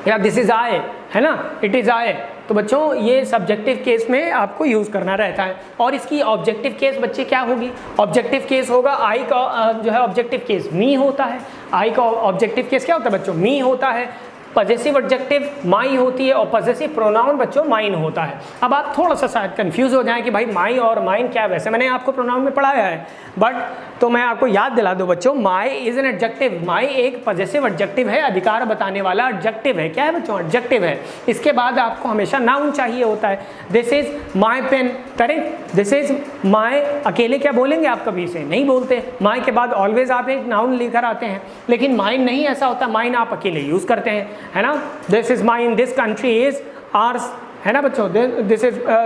या दिस इज आई, है ना, इट इज आई। तो बच्चों ये सब्जेक्टिव केस में आपको यूज करना रहता है। और इसकी ऑब्जेक्टिव केस बच्चे क्या होगी, ऑब्जेक्टिव केस होगा आई का जो है ऑब्जेक्टिव केस मी होता है। आई का ऑब्जेक्टिव केस क्या होता है बच्चों, मी होता है। पजेसिव एडजेक्टिव माई होती है और पजेसिव प्रोनाउन बच्चों माइन होता है। अब आप थोड़ा सा शायद कंफ्यूज हो जाएं कि भाई माई और माइन क्या है। वैसे मैंने आपको प्रोनाउन में पढ़ाया है, बट तो मैं आपको याद दिला दूं बच्चों, माई इज एन एडजेक्टिव। माई एक पजेसिव एडजेक्टिव है, अधिकार बताने वाला एडजेक्टिव है। क्या है बच्चों, एडजेक्टिव है। इसके बाद आपको हमेशा नाउन चाहिए होता है। This is my pen, correct. This is my, अकेले क्या बोलेंगे आप, कभी इसे नहीं बोलते। माई के बाद ऑलवेज आप एक नाउन लेकर आते हैं, लेकिन माइन नहीं ऐसा होता, माइन आप अकेले यूज करते हैं, है ना। This is mine, this country is hours, है ना बच्चों।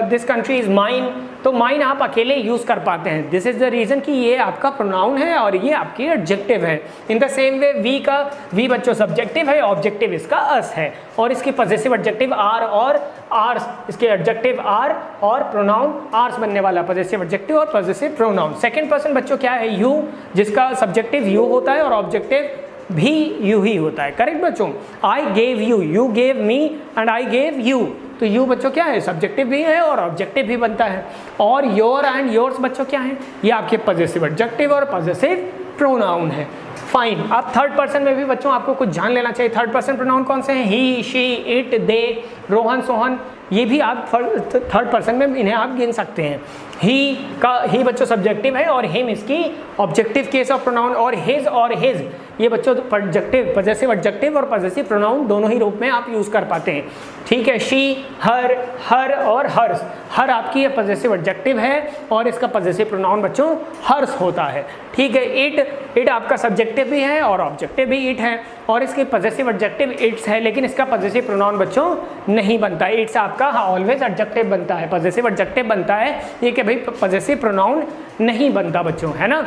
दिस कंट्री इज माइन, तो माइन आप अकेले यूज कर पाते हैं। दिस इज द रीजन कि ये आपका प्रोनाउन है और ये आपकी एडजेक्टिव है। In the same way we का, वी बच्चों सब्जेक्टिव है, ऑब्जेक्टिव इसका अस है, और इसकी पजेसिव एडजेक्टिव आर और आर्स, इसके एडजेक्टिव आर और प्रोनाउन आर्स बनने वाला, पजेसिव एडजेक्टिव और पजेसिव प्रोनाउन। सेकंड पर्सन बच्चों क्या है, यू, जिसका सब्जेक्टिव यू होता है और ऑब्जेक्टिव भी यू ही होता है। करेक्ट बच्चों। I gave you, you gave me and I gave you, तो यू बच्चों क्या है, सब्जेक्टिव भी है और ऑब्जेक्टिव भी बनता है। और योर एंड योर्स बच्चों क्या है, ये आपके पजेसिव एडजेक्टिव और पजेसिव प्रोनाउन है। फाइन। अब थर्ड पर्सन में भी बच्चों आपको कुछ जान लेना चाहिए। थर्ड पर्सन प्रोनाउन कौन से हैं, ही, शी, इट, दे, रोहन, सोहन, ये भी आप थर्ड पर्सन में इन्हें आप गिन सकते हैं। ही का, ही बच्चों सब्जेक्टिव है और हिम इसकी ऑब्जेक्टिव केस ऑफ प्रोनाउन, और हिज और हिज ये बच्चों एडजेक्टिव, पजेसिव एडजेक्टिव और पजेसिव प्रोनाउन दोनों ही रूप में आप यूज कर पाते हैं, ठीक है। शी, हर, हर और हर्स, हर आपकी पजेसिव एडजेक्टिव है और इसका पजेसिव प्रोनाउन बच्चों हर्स होता है, ठीक है। इट, इट आपका सब्जेक्टिव भी है और ऑब्जेक्टिव भी इट है, और इसके पजेसिव एडजेक्टिव इट्स है, लेकिन इसका पजेसिव प्रोनाउन बच्चों नहीं बनता। इट्स आपका ऑलवेज एडजेक्टिव बनता है, पजेसिव एडजेक्टिव बनता है, ये कि भाई पजेसिव प्रोनाउन नहीं बनता बच्चों, है ना,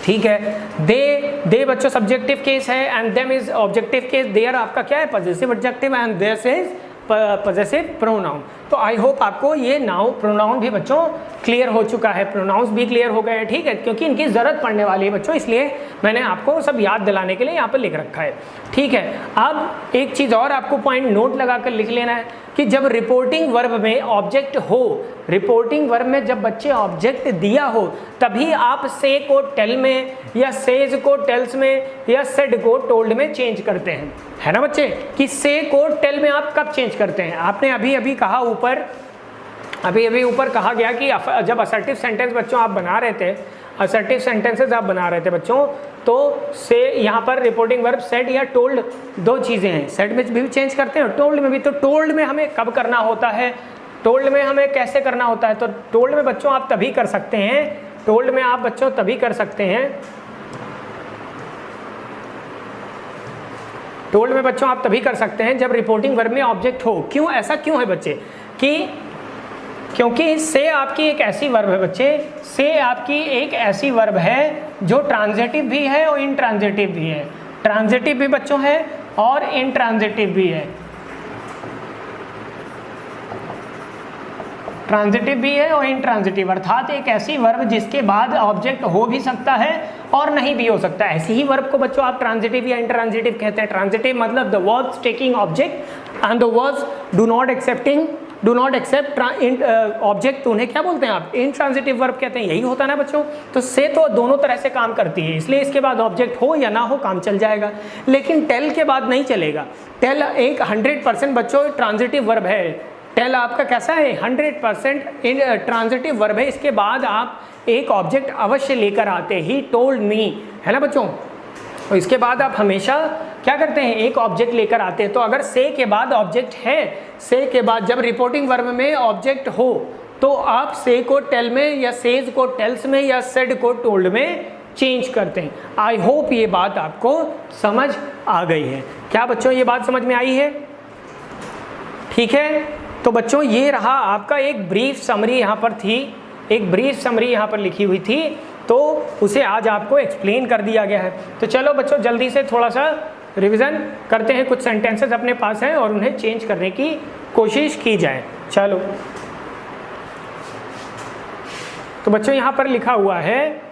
ठीक है। दे बच्चों सब्जेक्टिव केस है and them is objective case. Their आपका क्या है, possessive adjective and this is possessive pronoun. तो आई होप आपको ये नाउ प्रोनाउन भी बच्चों क्लियर हो चुका है, प्रोनाउंस भी क्लियर हो गए हैं, ठीक है, क्योंकि इनकी ज़रूरत पड़ने वाली है बच्चों, इसलिए मैंने आपको सब याद दिलाने के लिए यहाँ पर लिख रखा है, ठीक है। अब एक चीज़ और आपको पॉइंट नोट लगा कर लिख लेना है कि जब रिपोर्टिंग वर्ब में ऑब्जेक्ट हो, रिपोर्टिंग वर्ब में जब बच्चे ऑब्जेक्ट दिया हो, तभी आप से को टेल में या सेज को टेल्स में या सेड को टोल्ड में चेंज करते हैं, है ना बच्चे। कि से को टेल में आप कब चेंज करते हैं, आपने अभी कहा ऊपर, अभी ऊपर कहा गया कि जब असर्टिव सेंटेंस बच्चों आप बना रहे थे, असर्टिव सेंटेंसेस आप बना रहे थे बच्चों, तो से यहाँ पर रिपोर्टिंग वर्ब सेड या टोल्ड दो चीज़ें हैं, सेड में भी चेंज करते हैं और टोल्ड में भी। तो टोल्ड में हमें कब करना होता है, टोल्ड में हमें कैसे करना होता है, तो टोल्ड में बच्चों आप तभी कर सकते हैं, टोल्ड में आप बच्चों तभी कर सकते हैं, टोल्ड में बच्चों आप तभी कर सकते हैं जब रिपोर्टिंग वर्ब में ऑब्जेक्ट हो। क्यों, ऐसा क्यों है बच्चे, कि क्योंकि से आपकी एक ऐसी वर्ब है बच्चे, से आपकी एक ऐसी वर्ब है जो ट्रांजिटिव भी है और इंट्रांजिटिव भी है, ट्रांजिटिव भी बच्चों है और इंट्रांजिटिव भी है, ट्रांजिटिव भी है और इंट्रांजिटिव, अर्थात एक ऐसी वर्ब जिसके बाद ऑब्जेक्ट हो भी सकता है और नहीं भी हो सकता है। ऐसी ही वर्ब को बच्चों आप ट्रांजिटिव या इंट्रांजिटिव कहते हैं। ट्रांजिटिव मतलब the verbs taking object and the verbs do not accept object, तो उन्हें क्या बोलते हैं आप, इंट्रांजिटिव वर्ब कहते हैं। यही होता है ना बच्चों। तो से तो दोनों तरह से काम करती है, इसलिए इसके बाद ऑब्जेक्ट हो या ना हो काम चल जाएगा, लेकिन टेल के बाद नहीं चलेगा। टेल एक 100% बच्चों ट्रांजिटिव वर्ब है, टेल आपका कैसा है, 100% इन ट्रांजिटिव वर्ब है। इसके बाद आप एक ऑब्जेक्ट अवश्य लेकर आते, ही टोल्ड मी, है ना बच्चों। और इसके बाद आप हमेशा क्या करते हैं, एक ऑब्जेक्ट लेकर आते हैं। तो अगर से के बाद ऑब्जेक्ट है, से के बाद जब रिपोर्टिंग वर्ब में ऑब्जेक्ट हो, तो आप से को टेल में या सेज को टेल्स में या सेड को टोल्ड में चेंज करते हैं। आई होप ये बात आपको समझ आ गई है। क्या बच्चों ये बात समझ में आई है? ठीक है, तो बच्चों ये रहा आपका एक ब्रीफ समरी यहाँ पर थी, एक ब्रीफ समरी यहाँ पर लिखी हुई थी, तो उसे आज आपको एक्सप्लेन कर दिया गया है। तो चलो बच्चों जल्दी से थोड़ा सा रिवीजन करते हैं, कुछ सेंटेंसेस अपने पास हैं और उन्हें चेंज करने की कोशिश की जाए। चलो, तो बच्चों यहाँ पर लिखा हुआ है,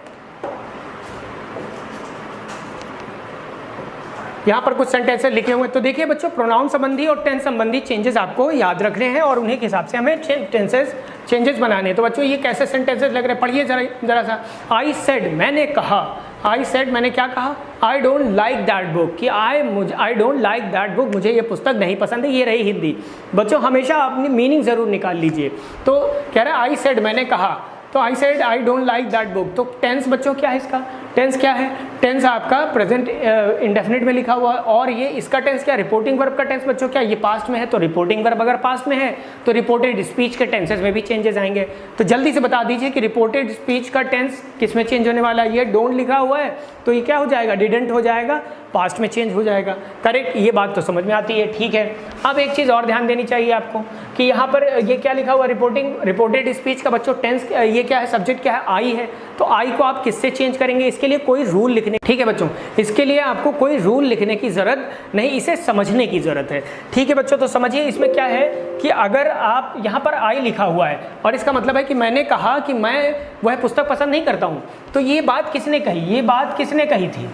यहाँ पर कुछ सेंटेंसेस लिखे हुए हैं। तो देखिए बच्चों, प्रोनाउन संबंधी और टेंस संबंधी चेंजेस आपको याद रखने हैं और उन्हीं के हिसाब से हमें चेंजेस बनाने हैं। तो बच्चों ये कैसे सेंटेंसेस लग रहे हैं, पढ़िए जरा सा। आई सेड, मैंने कहा, आई सेड मैंने क्या कहा, I don't like that book, कि I don't like that book, मुझे ये पुस्तक नहीं पसंद है। ये रही हिंदी। बच्चों हमेशा अपनी मीनिंग ज़रूर निकाल लीजिए। तो कह रहा है आई सेड, मैंने कहा, तो I said I don't like that book. तो टेंस बच्चों क्या है, इसका टेंस क्या है? टेंस आपका प्रेजेंट इंडेफिनिट में लिखा हुआ है। और ये इसका टेंस क्या, रिपोर्टिंग वर्ब का टेंस बच्चों क्या, ये पास्ट में है, तो रिपोर्टिंग वर्ब अगर पास्ट में है तो रिपोर्टेड स्पीच के टेंसेस में भी चेंजेस आएंगे। तो जल्दी से बता दीजिए कि रिपोर्टेड स्पीच का टेंस किस में चेंज होने वाला है? ये डोंट लिखा हुआ है तो ये क्या हो जाएगा, डिडंट हो जाएगा, पास्ट में चेंज हो जाएगा। करेक्ट, ये बात तो समझ में आती है। ठीक है, अब एक चीज़ और ध्यान देनी चाहिए आपको कि यहाँ पर ये क्या लिखा हुआ, रिपोर्टेड स्पीच का बच्चों टेंस ये क्या है, सब्जेक्ट क्या है, आई है। तो आई को आप किससे चेंज करेंगे? इसके लिए कोई रूल लिखने, ठीक है बच्चों, इसके लिए आपको कोई रूल लिखने की ज़रूरत नहीं, इसे समझने की ज़रूरत है। ठीक है बच्चों, तो समझिए इसमें क्या है कि अगर आप यहाँ पर आई लिखा हुआ है और इसका मतलब है कि मैंने कहा कि मैं वह पुस्तक पसंद नहीं करता हूँ, तो ये बात किसने कही, ये बात किसने कही थी?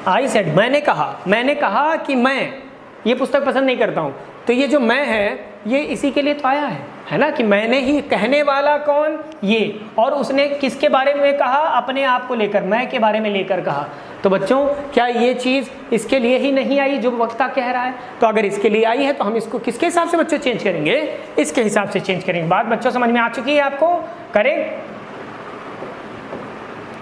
आई सेड, मैंने कहा कि मैं ये पुस्तक पसंद नहीं करता हूँ। तो ये जो मैं है ये इसी के लिए तो आया है ना, कि मैंने ही, कहने वाला कौन, ये, और उसने किसके बारे में कहा, अपने आप को लेकर, मैं के बारे में लेकर कहा। तो बच्चों क्या ये चीज़ इसके लिए ही नहीं आई जो वक्ता कह रहा है? तो अगर इसके लिए आई है तो हम इसको किसके हिसाब से बच्चों चेंज करेंगे? इसके हिसाब से चेंज करेंगे। बात बच्चों समझ में आ चुकी है आपको? करेक्ट,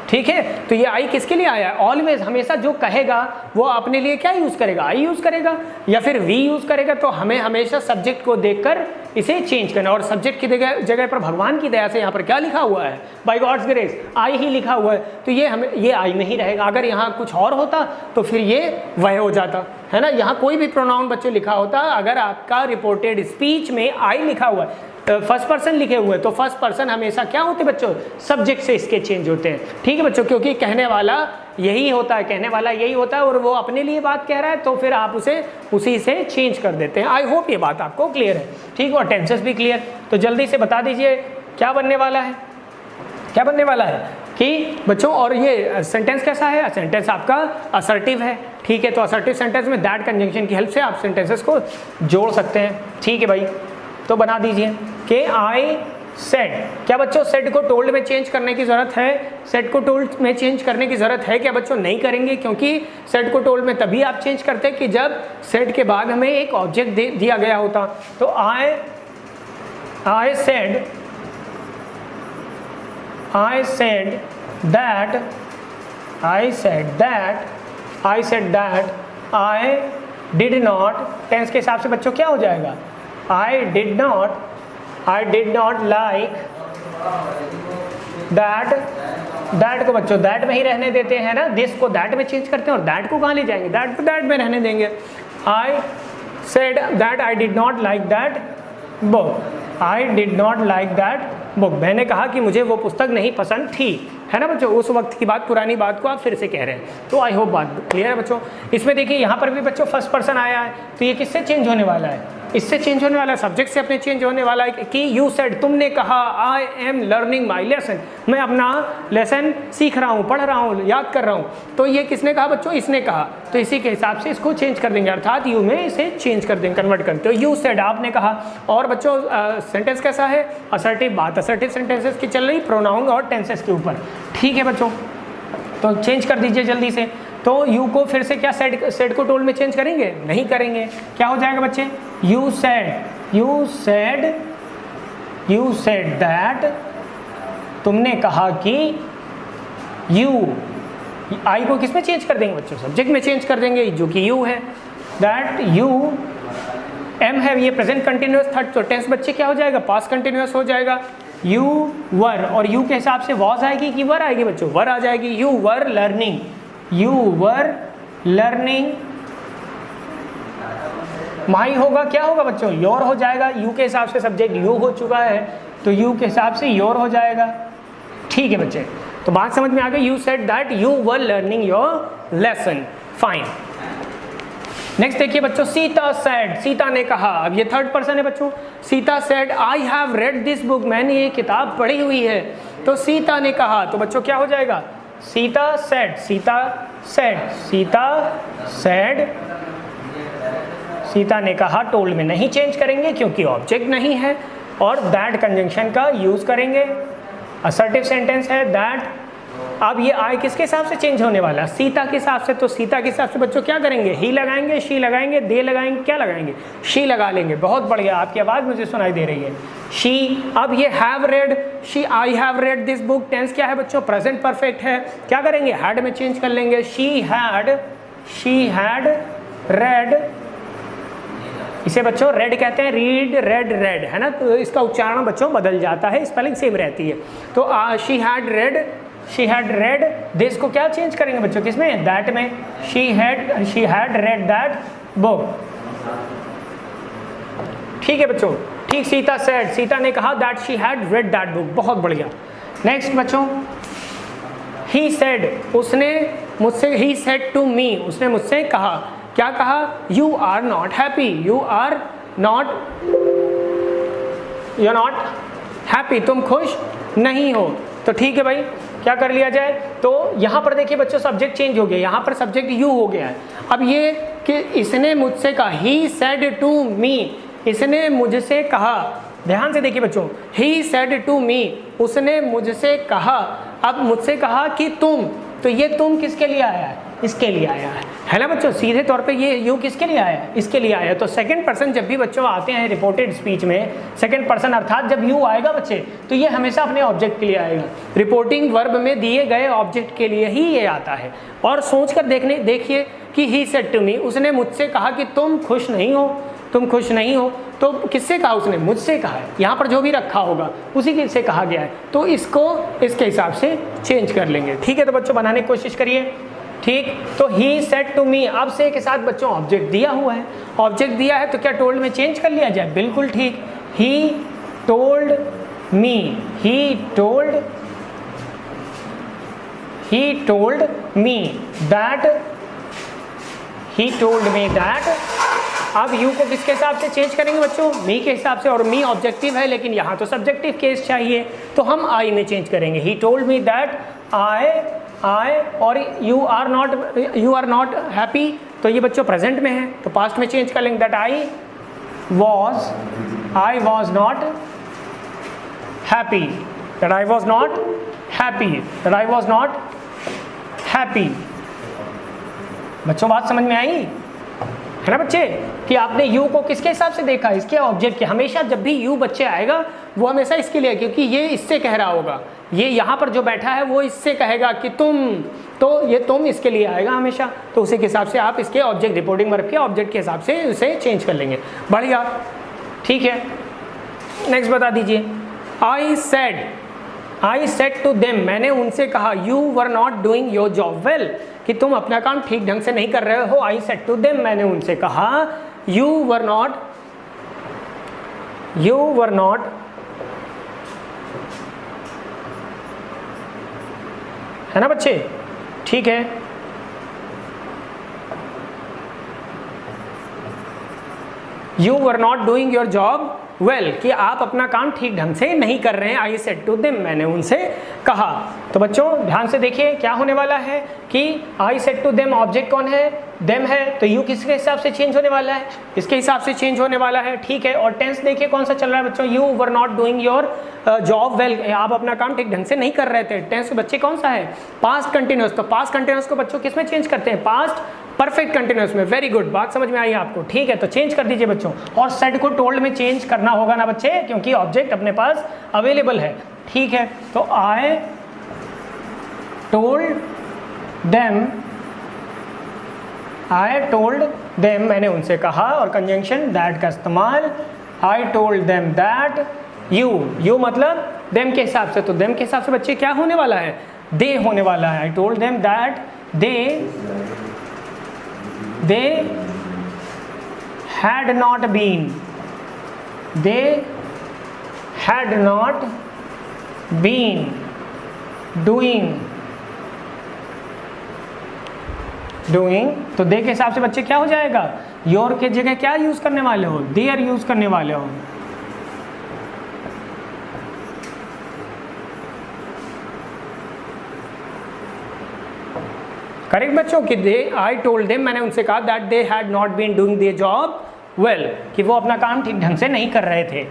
ठीक है। तो ये आई किसके लिए आया है? ऑलवेज, हमेशा जो कहेगा वो अपने लिए क्या यूज़ करेगा, आई यूज़ करेगा या फिर वी यूज़ करेगा। तो हमें हमेशा सब्जेक्ट को देखकर इसे चेंज करना, और सब्जेक्ट की जगह पर भगवान की दया से यहाँ पर क्या लिखा हुआ है, बाय गॉड्स ग्रेस, आई ही लिखा हुआ है। तो ये आई नहीं रहेगा। अगर यहाँ कुछ और होता तो फिर ये वह हो जाता, है ना। यहाँ कोई भी प्रोनाउन बच्चों लिखा होता, अगर आपका रिपोर्टेड स्पीच में आई लिखा हुआ है, फर्स्ट पर्सन लिखे हुए, तो फर्स्ट पर्सन हमेशा क्या होते बच्चों, सब्जेक्ट से इसके चेंज होते हैं। ठीक है बच्चों, क्योंकि कहने वाला यही होता है, कहने वाला यही होता है और वो अपने लिए बात कह रहा है, तो फिर आप उसे उसी से चेंज कर देते हैं। आई होप ये बात आपको क्लियर है। ठीक है, और टेंसेस भी क्लियर। तो जल्दी से बता दीजिए क्या बनने वाला है, क्या बनने वाला है कि बच्चों, और ये सेंटेंस कैसा है? सेंटेंस आपका असर्टिव है। ठीक है, तो असर्टिव सेंटेंस में दैट कंजंक्शन की हेल्प से आप सेंटेंसेस को जोड़ सकते हैं। ठीक है भाई, तो बना दीजिए कि आई सेड। क्या बच्चों सेड को टोल्ड में चेंज करने की ज़रूरत है? सेड को टोल्ड में चेंज करने की ज़रूरत है क्या बच्चों? नहीं करेंगे, क्योंकि सेड को टोल्ड में तभी आप चेंज करते हैं कि जब सेड के बाद हमें एक ऑब्जेक्ट दिया गया होता। तो I said that I did not, tense के हिसाब से बच्चों क्या हो जाएगा? I did not like that को बच्चों दैट में ही रहने देते हैं ना, दिस को दैट में चेंज करते हैं और दैट को कहाँ ले जाएंगे? दैट को दैट में रहने देंगे। I said that I did not like that book। मैंने कहा कि मुझे वो पुस्तक नहीं पसंद थी, है ना बच्चों। उस वक्त की बात, पुरानी बात को आप फिर से कह रहे हैं। तो आई होप बात क्लियर है बच्चों। इसमें देखिए यहाँ पर भी बच्चों फर्स्ट पर्सन आया है, तो ये किससे चेंज होने वाला है? इससे चेंज होने वाला है, सब्जेक्ट से अपने चेंज होने वाला है कि यू सेड, तुमने कहा, I am learning my lesson, मैं अपना लेसन सीख रहा हूँ, पढ़ रहा हूँ, याद कर रहा हूँ। तो ये किसने कहा बच्चों? इसने कहा। तो इसी के हिसाब से इसको चेंज कर देंगे, अर्थात यू में इसे चेंज कर देंगे, कन्वर्ट करते हो। यू सेड, आपने कहा। और बच्चों सेंटेंस कैसा है? असर्टिव बात, असर्टिव सेंटेंसेस की चल रही, प्रोनाउन और टेंसेस के ऊपर। ठीक है बच्चों, तो चेंज कर दीजिए जल्दी से। तो यू को फिर से क्या सेड को टोल्ड में चेंज करेंगे? नहीं करेंगे। क्या हो जाएगा बच्चे? यू सेड दैट, तुमने कहा कि, यू, आई को किस में चेंज कर देंगे बच्चों? सब्जेक्ट में चेंज कर देंगे, जो कि यू है। दैट यू, एम है, ये प्रेजेंट कंटिन्यूअस थर्ड, तो टेंस बच्चे क्या हो जाएगा? पास्ट कंटिन्यूअस हो जाएगा। यू वर, और यू के हिसाब से वॉज आएगी कि वर आएगी बच्चों? वर आ जाएगी। You were learning, you were learning. माई होगा, क्या होगा बच्चों? योर हो जाएगा। यू के हिसाब से सब्जेक्ट यू हो चुका है तो यू के हिसाब से योर हो जाएगा। ठीक है बच्चे, तो बात समझ में आ गई। You said that you were learning your lesson, fine. Next देखिए बच्चों, सीता सेड, सीता ने कहा। अब ये थर्ड पर्सन है बच्चों। Sita said I have read this book, मैंने ये किताब पढ़ी हुई है। तो सीता ने कहा, तो बच्चों क्या हो जाएगा? Sita said, Sita said, Sita said, Sita ने कहा। टोल्ड में नहीं चेंज करेंगे क्योंकि ऑब्जेक्ट नहीं है, और दैट कंजंक्शन का यूज करेंगे। असर्टिव सेंटेंस है दैट। अब ये आई किसके हिसाब से चेंज होने वाला? सीता के हिसाब से। तो सीता के हिसाब से बच्चों क्या करेंगे? ही लगाएंगे, शी लगाएंगे, दे लगाएंगे, क्या लगाएंगे? शी लगा लेंगे। बहुत बढ़िया, आपकी आवाज़ मुझे सुनाई दे रही है। शी। अब ये have read, she I have read this book, tense क्या है बच्चों? प्रेजेंट परफेक्ट है। क्या करेंगे? हैड में चेंज कर लेंगे। शी हैड रेड, इसे बच्चों रेड कहते हैं, रीड रेड रेड, है ना? तो इसका उच्चारण बच्चों बदल जाता है, स्पेलिंग सेम रहती है। तो शी हैड रेड दिस को क्या चेंज करेंगे बच्चों? किसमें? दैट में। She had read that book. ठीक है बच्चों, ठीक। सीता सेड, सीता ने कहा that she had read that book. बहुत बढ़िया। नेक्स्ट बच्चों, ही सेड, उसने मुझसे, ही सेड टू मी, उसने मुझसे कहा। क्या कहा? You are not happy, you are not happy, तुम खुश नहीं हो। तो ठीक है भाई, क्या कर लिया जाए? तो यहाँ पर देखिए बच्चों, सब्जेक्ट चेंज हो गया, यहाँ पर सब्जेक्ट यू हो गया है। अब ये कि इसने मुझसे कहा, ही सेड टू मी, इसने मुझसे कहा। ध्यान से देखिए बच्चों, ही सेड टू मी, उसने मुझसे कहा। अब मुझसे कहा कि तुम, तो ये तुम किसके लिए आया है? इसके लिए आया है ना बच्चों? सीधे तौर पे ये यू किसके लिए आया है? इसके लिए आया है। तो सेकंड पर्सन जब भी बच्चों आते हैं रिपोर्टेड स्पीच में, सेकंड पर्सन अर्थात जब यू आएगा बच्चे, तो ये हमेशा अपने ऑब्जेक्ट के लिए आएगा। रिपोर्टिंग वर्ब में दिए गए ऑब्जेक्ट के लिए ही ये आता है। और सोच कर देखिए कि ही सेड टू मी, उसने मुझसे कहा कि तुम खुश नहीं हो, तुम खुश नहीं हो। तो किससे कहा? उसने मुझसे कहा है। यहाँ पर जो भी रखा होगा उसी से कहा गया है, तो इसको इसके हिसाब से चेंज कर लेंगे। ठीक है, तो बच्चों बनाने की कोशिश करिए। ठीक, तो ही सेड टू मी, अब से के साथ बच्चों ऑब्जेक्ट दिया हुआ है। ऑब्जेक्ट दिया है तो क्या टोल्ड में चेंज कर लिया जाए? बिल्कुल ठीक। He told me, he told me that, he told me that. अब यू को किसके हिसाब से चेंज करेंगे बच्चों? मी के हिसाब से, और मी ऑब्जेक्टिव है लेकिन यहाँ तो सब्जेक्टिव केस चाहिए, तो हम आई में चेंज करेंगे। He told me that I, और यू आर नॉट हैप्पी, तो ये बच्चों प्रेजेंट में है, तो पास्ट में चेंज कर लेंगे। That I was not happy, that I was not happy. बच्चों बात समझ में आई है ना बच्चे? कि आपने यू को किसके हिसाब से देखा? इसके ऑब्जेक्ट के। हमेशा जब भी यू बच्चे आएगा वो हमेशा इसके लिए, क्योंकि ये इससे कह रहा होगा, ये यहाँ पर जो बैठा है वो इससे कहेगा कि तुम, तो ये तुम इसके लिए आएगा हमेशा, तो उसी के हिसाब से आप इसके ऑब्जेक्ट, रिपोर्टिंग वर्ब के ऑब्जेक्ट के हिसाब से उसे चेंज कर लेंगे। बढ़िया, ठीक है। नेक्स्ट बता दीजिए। आई सेड टू देम, मैंने उनसे कहा, you were not doing your job well, कि तुम अपना काम ठीक ढंग से नहीं कर रहे हो। आई सेड टू देम, मैंने उनसे कहा, यू वर नॉट है ना बच्चे? ठीक है। You were not doing your job well, कि आप अपना काम ठीक ढंग से नहीं कर रहे हैं। आई सेड टू देम, मैंने उनसे कहा। तो बच्चों ध्यान से देखिए क्या होने वाला है कि I said to them, object कौन है? देम है, तो यू किसके हिसाब से चेंज होने वाला है? इसके हिसाब से चेंज होने वाला है। ठीक है, और टेंस देखिए कौन सा चल रहा है बच्चों? You were not doing your job well, आप अपना काम ठीक ढंग से नहीं कर रहे थे। टेंस बच्चे कौन सा है? Past continuous. तो पास्ट कंटिन्यूअस को बच्चों किस में चेंज करते हैं? पास्ट परफेक्ट कंटिन्यूअस में। वेरी गुड, बात समझ में आई आपको? ठीक है, तो चेंज कर दीजिए बच्चों। और सेड को टोल्ड में चेंज करना होगा ना बच्चे, क्योंकि ऑब्जेक्ट अपने पास अवेलेबल है। ठीक है, तो आई टोल्ड देम, मैंने उनसे कहा, और कंजंक्शन दैट का इस्तेमाल। I told them that you मतलब देम के हिसाब से, तो देम के हिसाब से बच्चे क्या होने वाला है, दे होने वाला है। I told them that they had not been, they had not been doing, तो दे के हिसाब से बच्चे क्या हो जाएगा, योर के जगह क्या यूज करने वाले हो, देयर यूज करने वाले हो। करेक्ट बच्चों कि दे, आई टोल्ड देम, मैंने उनसे कहा that they had not been doing their job well, कि वो अपना काम ठीक ढंग से नहीं कर रहे थे।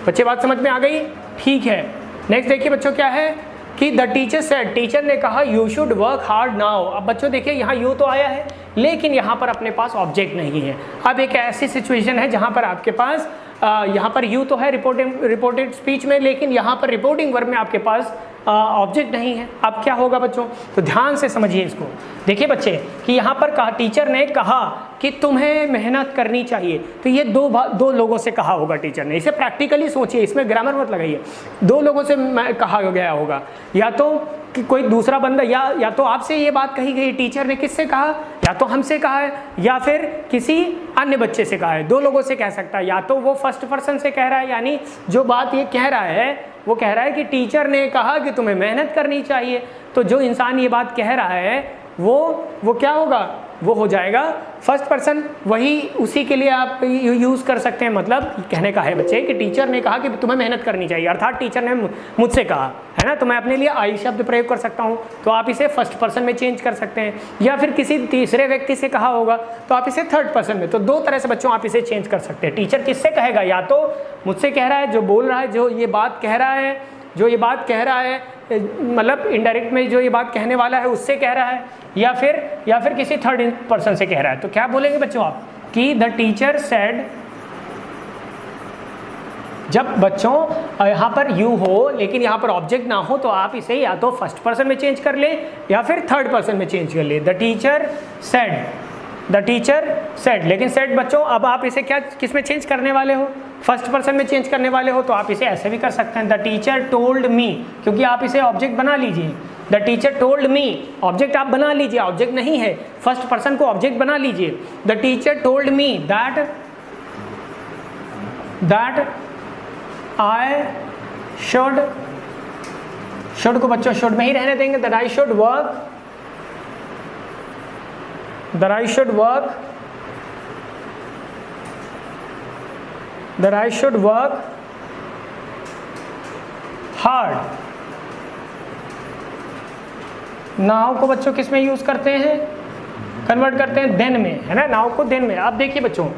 बच्चे बात समझ में आ गई, ठीक है। नेक्स्ट देखिए बच्चों क्या है कि द टीचर सेड, टीचर ने कहा you should work hard now. अब बच्चों देखिए यहाँ यू तो आया है लेकिन यहाँ पर अपने पास ऑब्जेक्ट नहीं है। अब एक ऐसी सिचुएशन है जहाँ पर आपके पास यहाँ पर यू तो है रिपोर्टेड स्पीच में, लेकिन यहाँ पर रिपोर्टिंग वर्ब में आपके पास ऑब्जेक्ट नहीं है। अब क्या होगा बच्चों, तो ध्यान से समझिए इसको। देखिए बच्चे कि यहाँ पर कहा, टीचर ने कहा कि तुम्हें मेहनत करनी चाहिए, तो ये दो लोगों से कहा होगा टीचर ने। इसे प्रैक्टिकली सोचिए, इसमें ग्रामर मत लगाइए। दो लोगों से कहा गया होगा, या तो कि कोई दूसरा बंदा, या तो आपसे ये बात कही गई, टीचर ने किससे कहा, या तो हमसे कहा है या फिर किसी अन्य बच्चे से कहा है। दो लोगों से कह सकता है, या तो वो फर्स्ट पर्सन से कह रहा है, यानी जो बात ये कह रहा है वो कह रहा है कि टीचर ने कहा कि तुम्हें मेहनत करनी चाहिए। तो जो इंसान ये बात कह रहा है वो क्या होगा, वो हो जाएगा फर्स्ट पर्सन। वही उसी के लिए आप यूज़ कर सकते हैं। मतलब कहने का है बच्चे कि टीचर ने कहा कि तुम्हें मेहनत करनी चाहिए, अर्थात टीचर ने मुझसे कहा है ना, तो मैं अपने लिए आई शब्द प्रयोग कर सकता हूँ, तो आप इसे फर्स्ट पर्सन में चेंज कर सकते हैं। या फिर किसी तीसरे व्यक्ति से कहा होगा तो आप इसे थर्ड पर्सन में। तो दो तरह से बच्चों आप इसे चेंज कर सकते हैं। टीचर किससे कहेगा, या तो मुझसे कह रहा है, जो बोल रहा है, जो ये बात कह रहा है, मतलब इनडायरेक्ट में जो ये बात कहने वाला है उससे कह रहा है, या फिर किसी थर्ड पर्सन से कह रहा है। तो क्या बोलेंगे बच्चों आप कि द टीचर सेड। जब बच्चों यहाँ पर यू हो लेकिन यहाँ पर ऑब्जेक्ट ना हो, तो आप इसे या तो फर्स्ट पर्सन में चेंज कर ले या फिर थर्ड पर्सन में चेंज कर ले। द टीचर सेड, लेकिन सेड बच्चों अब आप इसे क्या किस में चेंज करने वाले हो, फर्स्ट पर्सन में चेंज करने वाले हो, तो आप इसे ऐसे भी कर सकते हैं, द टीचर टोल्ड मी, क्योंकि आप इसे ऑब्जेक्ट बना लीजिए। The teacher told me, object आप बना लीजिए, ऑब्जेक्ट नहीं है, फर्स्ट पर्सन को ऑब्जेक्ट बना लीजिए। The teacher told me that I should को बच्चों शुड में ही रहने देंगे, that I should work hard. Now को बच्चों किस में यूज करते हैं, कन्वर्ट करते हैं देन में, है ना, नाउ को देन में। अब देखिए बच्चों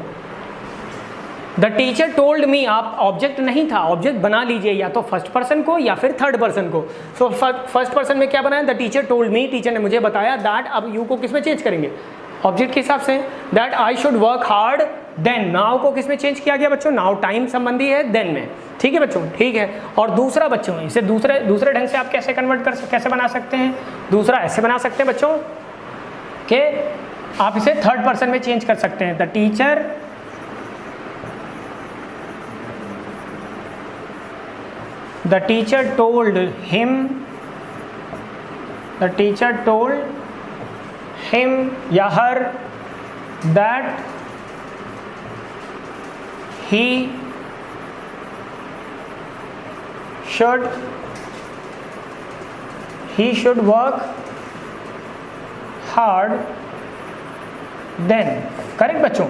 द टीचर टोल्ड मी, आप ऑब्जेक्ट नहीं था, ऑब्जेक्ट बना लीजिए या तो फर्स्ट पर्सन को या फिर थर्ड पर्सन को। सो फर्स्ट पर्सन में क्या बनाया, the teacher told me, teacher ने मुझे बताया, दैट अब यू को किस में चेंज करेंगे, ऑब्जेक्ट के हिसाब से, that I should work hard then. Now को किस में चेंज किया गया बच्चों, नाउ टाइम संबंधी है देन में, ठीक है बच्चों, ठीक है। और दूसरा बच्चों इसे दूसरे ढंग से आप कैसे कैसे बना सकते हैं, दूसरा ऐसे बना सकते हैं बच्चों कि आप इसे थर्ड पर्सन में चेंज कर सकते हैं। द टीचर टोल्ड हिम या her that he should work hard then। Correct बच्चों,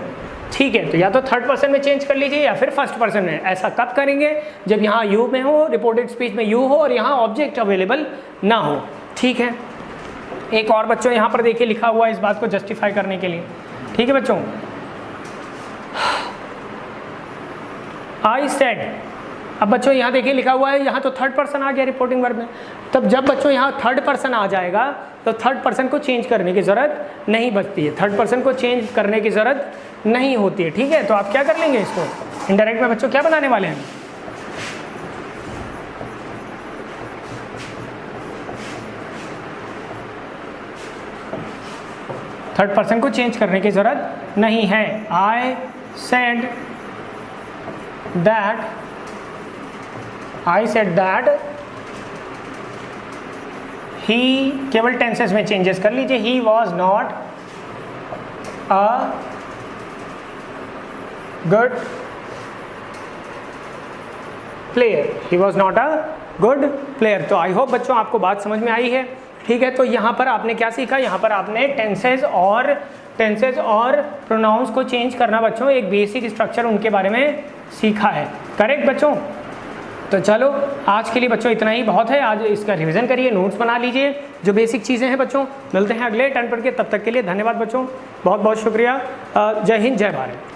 ठीक है। तो या तो थर्ड पर्सन में चेंज कर लीजिए या फिर फर्स्ट पर्सन में। ऐसा कब करेंगे, जब यहाँ यू में हो, रिपोर्टेड स्पीच में यू हो और यहाँ ऑब्जेक्ट अवेलेबल ना हो, ठीक है। एक और बच्चों यहाँ पर देखिए लिखा हुआ है इस बात को जस्टिफाई करने के लिए, ठीक है बच्चों। आई सेड, अब बच्चों यहाँ देखिए लिखा हुआ है, यहाँ तो थर्ड पर्सन आ गया रिपोर्टिंग वर्ब में। तब जब बच्चों यहाँ थर्ड पर्सन आ जाएगा तो थर्ड पर्सन को चेंज करने की ज़रूरत नहीं बचती है, थर्ड पर्सन को चेंज करने की ज़रूरत नहीं होती है, ठीक है। तो आप क्या कर लेंगे, इसको इनडायरेक्ट में बच्चों क्या बनाने वाले हैं, थर्ड पर्सन को चेंज करने की ज़रूरत नहीं है। I said that I said that he, केवल टेंसेस में चेंजेस कर लीजिए, he was not a good player, he was not a good player. तो आई होप बच्चों आपको बात समझ में आई है। ठीक है, तो यहाँ पर आपने क्या सीखा, यहाँ पर आपने टेंसेज और प्रोनाउंस को चेंज करना बच्चों, एक बेसिक स्ट्रक्चर उनके बारे में सीखा है। करेक्ट बच्चों? तो चलो आज के लिए बच्चों इतना ही बहुत है। आज इसका रिवीजन करिए, नोट्स बना लीजिए, जो बेसिक चीज़ें हैं बच्चों। मिलते हैं अगले टर्न पर के, तब तक के लिए धन्यवाद बच्चों, बहुत बहुत शुक्रिया। जय हिंद, जय भारत।